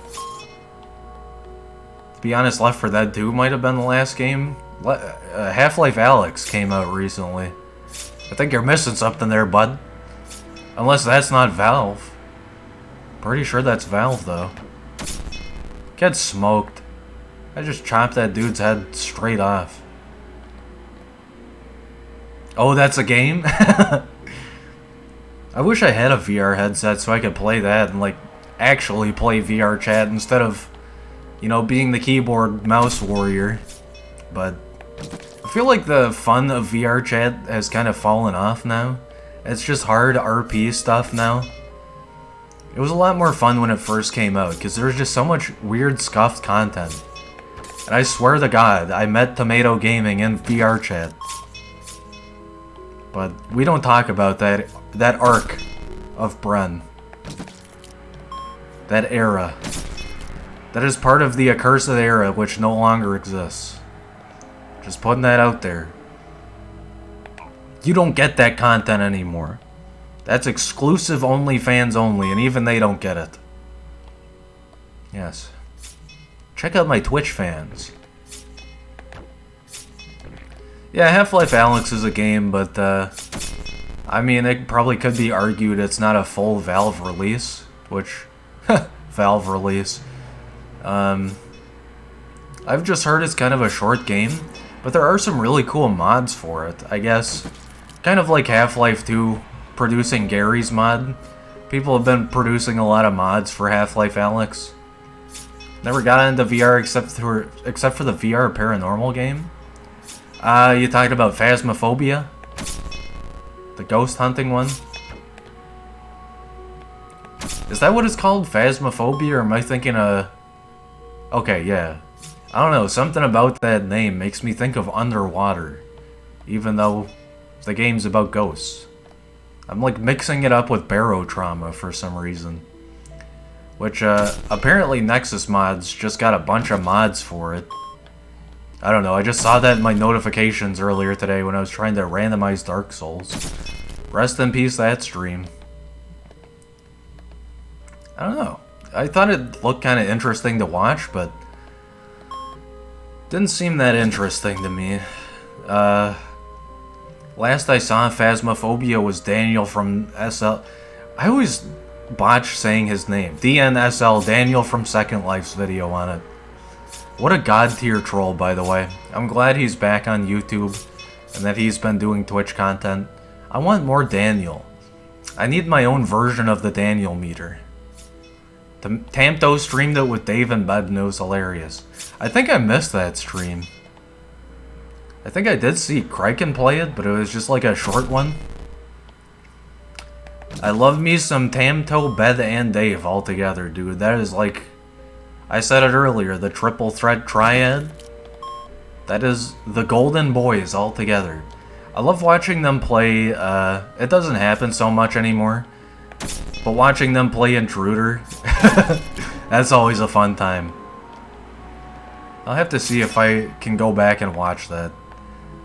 To be honest, Left 4 Dead 2 might have been the last game. Half-Life Alyx came out recently. I think you're missing something there, bud. Unless that's not Valve. Pretty sure that's Valve, though. Get smoked. I just chopped that dude's head straight off. Oh, that's a game? I wish I had a VR headset so I could play that and, like, actually play VR chat instead of, you know, being the keyboard mouse warrior. But I feel like the fun of VR chat has kind of fallen off now. It's just hard RP stuff now. It was a lot more fun when it first came out, because there was just so much weird scuffed content. And I swear to God, I met Tomato Gaming in VR chat. But we don't talk about that arc of Bren. That era. That is part of the accursed era which no longer exists. Just putting that out there. You don't get that content anymore. That's exclusive OnlyFans only, and even they don't get it. Yes. Check out my Twitch fans. Yeah, Half-Life Alyx is a game, but, I mean, it probably could be argued it's not a full Valve release, which, Valve release. I've just heard it's kind of a short game, but there are some really cool mods for it, I guess. Kind of like Half-Life 2 producing Gary's mod. People have been producing a lot of mods for Half-Life Alyx. Never got into VR except for the VR Paranormal game. You talked about Phasmophobia? The ghost hunting one? Is that what it's called? Phasmophobia? Or am I thinking of... Okay, yeah. I don't know, something about that name makes me think of Underwater. Even though the game's about ghosts. I'm like mixing it up with Barotrauma for some reason. Which, apparently Nexus Mods just got a bunch of mods for it. I don't know, I just saw that in my notifications earlier today when I was trying to randomize Dark Souls. Rest in peace, that stream. I don't know. I thought it looked kind of interesting to watch, but didn't seem that interesting to me. Last I saw Phasmophobia was Daniel from SL. I always botch saying his name. DNSL, Daniel from Second Life's video on it. What a god tier troll, by the way. I'm glad he's back on YouTube and that he's been doing Twitch content. I want more Daniel. I need my own version of the Daniel meter. Tamto streamed it with Dave and Bed and it was hilarious. I think I missed that stream. I think I did see Kraken play it, but it was just like a short one. I love me some Tamto, Bed, and Dave all together, dude. That is like... I said it earlier, the triple threat triad. That is the golden boys all together. I love watching them play, it doesn't happen so much anymore. But watching them play Intruder, that's always a fun time. I'll have to see if I can go back and watch that.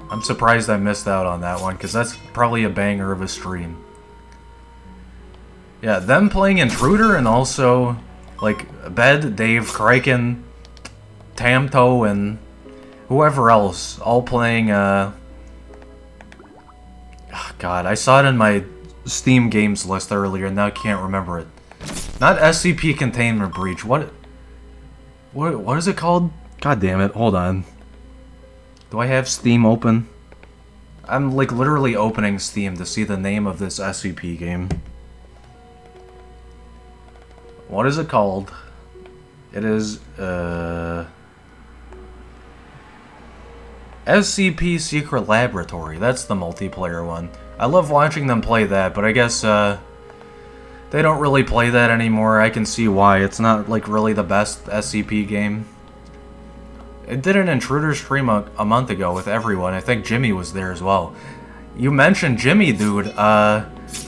I'm surprised I missed out on that one, because that's probably a banger of a stream. Yeah, them playing Intruder and also... like, Bed, Dave, Kraken, Tamto, and whoever else, all playing, oh God, I saw it in my Steam games list earlier, and now I can't remember it. Not SCP Containment Breach, what is it called? God damn it, hold on. Do I have Steam open? I'm, like, literally opening Steam to see the name of this SCP game. What is it called? It is, SCP Secret Laboratory. That's the multiplayer one. I love watching them play that, but I guess, they don't really play that anymore. I can see why. It's not, like, really the best SCP game. It did an Intruder stream a month ago with everyone. I think Jimmy was there as well. You mentioned Jimmy, dude.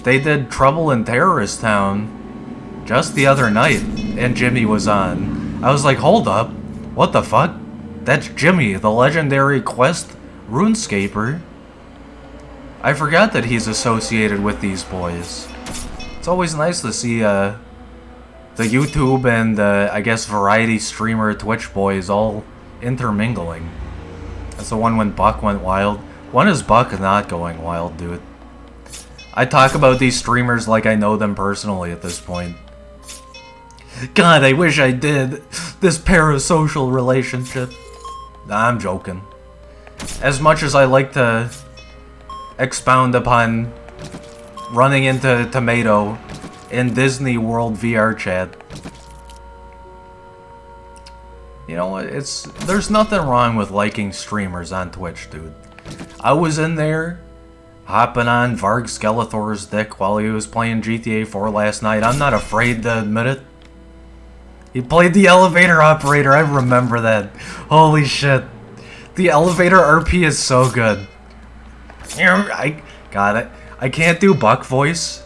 They did Trouble in Terrorist Town just the other night, and Jimmy was on. I was like, hold up, what the fuck? That's Jimmy, the legendary Quest RuneScaper. I forgot that he's associated with these boys. It's always nice to see, the YouTube and, I guess, variety streamer Twitch boys all intermingling. That's the one when Buck went wild. When is Buck not going wild, dude? I talk about these streamers like I know them personally at this point. God, I wish I did. This parasocial relationship. Nah, I'm joking. As much as I like to expound upon running into Tomato in Disney World VR chat. You know what? There's nothing wrong with liking streamers on Twitch, dude. I was in there hopping on Varg Skeletor's dick while he was playing GTA 4 last night. I'm not afraid to admit it. He played the elevator operator, I remember that. Holy shit. The elevator RP is so good. I got it. I can't do Buck voice.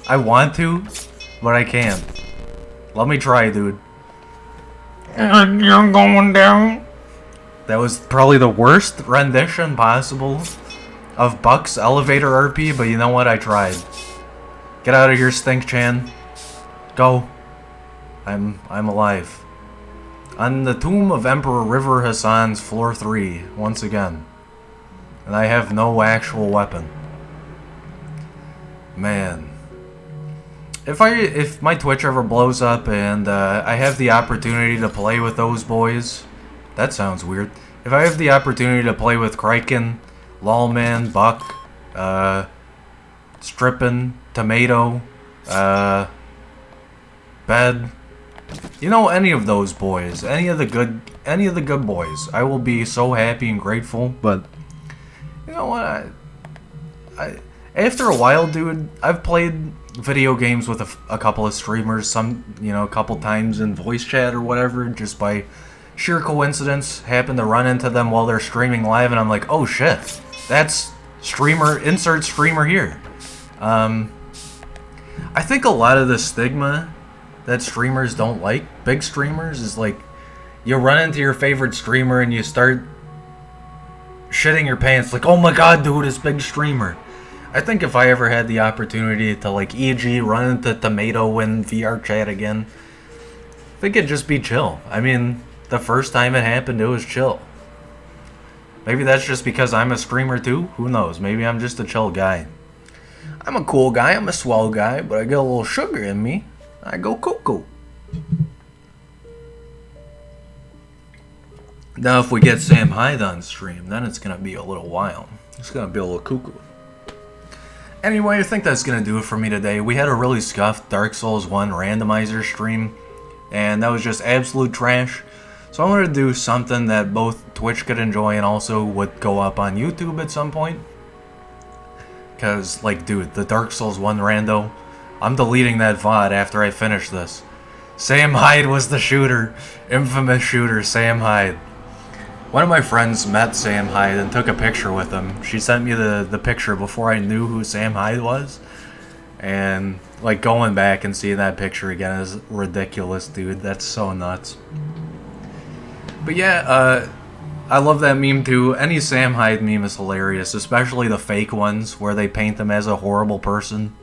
I want to, but I can't. Let me try, dude. You're going down. That was probably the worst rendition possible of Buck's elevator RP, but you know what? I tried. Get out of here, Stink Chan. Go. I'm alive. On the tomb of Emperor River Hassan's floor 3, once again. And I have no actual weapon. Man. If my Twitch ever blows up and I have the opportunity to play with those boys, that sounds weird. If I have the opportunity to play with Kraken, Lawman, Buck, Strippin, Tomato, Bed, you know, any of those boys, any of the good boys, I will be so happy and grateful. But you know what? I after a while, dude, I've played video games with a couple of streamers, a couple times in voice chat or whatever, just by sheer coincidence, happen to run into them while they're streaming live, and I'm like, oh shit, that's streamer, insert streamer here. I think a lot of the stigma that streamers don't like, big streamers, is like, you run into your favorite streamer and you start shitting your pants, like, oh my god, dude, it's big streamer. I think if I ever had the opportunity to, like, e.g. run into Tomato in VR chat again, I think it'd just be chill. I mean, the first time it happened, it was chill. Maybe that's just because I'm a streamer too. Who knows? Maybe I'm just a chill guy. I'm a cool guy. I'm a swell guy, but I get a little sugar in me. I go cuckoo. Now, if we get Sam Hyde on stream, then it's gonna be a little wild. It's gonna be a little cuckoo. Anyway, I think that's gonna do it for me today. We had a really scuffed Dark Souls 1 randomizer stream, and that was just absolute trash. So I wanted to do something that both Twitch could enjoy and also would go up on YouTube at some point. Cause, like, dude, the Dark Souls 1 rando, I'm deleting that VOD after I finish this. Sam Hyde was the shooter. Infamous shooter, Sam Hyde. One of my friends met Sam Hyde and took a picture with him. She sent me the picture before I knew who Sam Hyde was. And, like, going back and seeing that picture again is ridiculous, dude. That's so nuts. But yeah, I love that meme too. Any Sam Hyde meme is hilarious, especially the fake ones where they paint them as a horrible person.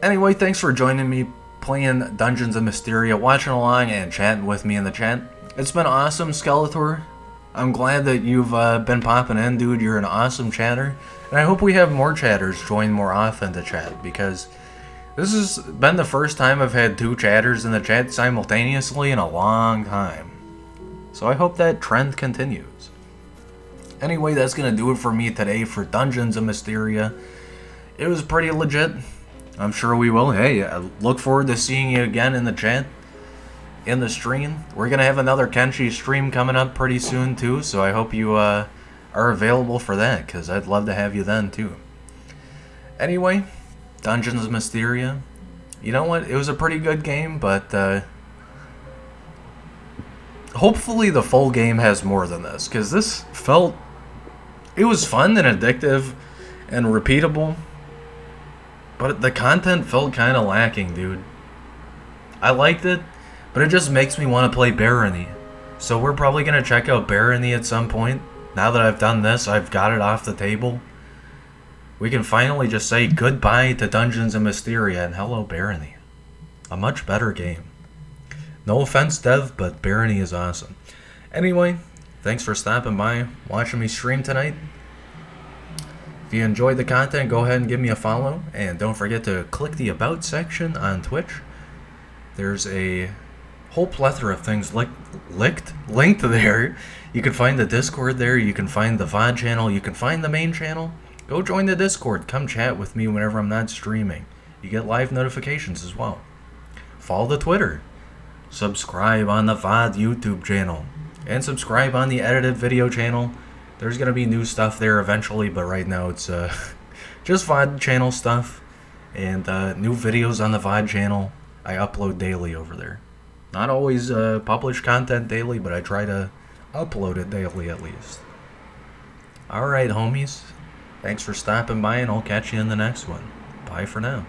Anyway, thanks for joining me playing Dungeons of Mysteria, watching along and chatting with me in the chat. It's been awesome, Skeletor. I'm glad that you've been popping in, dude. You're an awesome chatter. And I hope we have more chatters join more often to chat, because this has been the first time I've had 2 chatters in the chat simultaneously in a long time. So I hope that trend continues. Anyway, that's going to do it for me today for Dungeons of Mysteria. It was pretty legit. I'm sure we will. Hey, I look forward to seeing you again in the chat, in the stream. We're going to have another Kenshi stream coming up pretty soon too, so I hope you are available for that, because I'd love to have you then too. Anyway, Dungeons of Mysteria. You know what? It was a pretty good game, but hopefully the full game has more than this, because this felt... It was fun and addictive and repeatable, but the content felt kind of lacking, dude. I liked it, but it just makes me want to play Barony. So we're probably going to check out Barony at some point. Now that I've done this, I've got it off the table. We can finally just say goodbye to Dungeons of Mysteria and hello Barony. A much better game. No offense, Dev, but Barony is awesome. Anyway, thanks for stopping by, watching me stream tonight. If you enjoyed the content, go ahead and give me a follow. And don't forget to click the About section on Twitch. There's a whole plethora of things linked there. You can find the Discord there. You can find the VOD channel. You can find the main channel. Go join the Discord. Come chat with me whenever I'm not streaming. You get live notifications as well. Follow the Twitter. Subscribe on the VOD YouTube channel. And subscribe on the edited video channel. There's going to be new stuff there eventually, but right now it's just VOD channel stuff. And new videos on the VOD channel. I upload daily over there. Not always publish content daily, but I try to upload it daily at least. Alright, homies. Thanks for stopping by, and I'll catch you in the next one. Bye for now.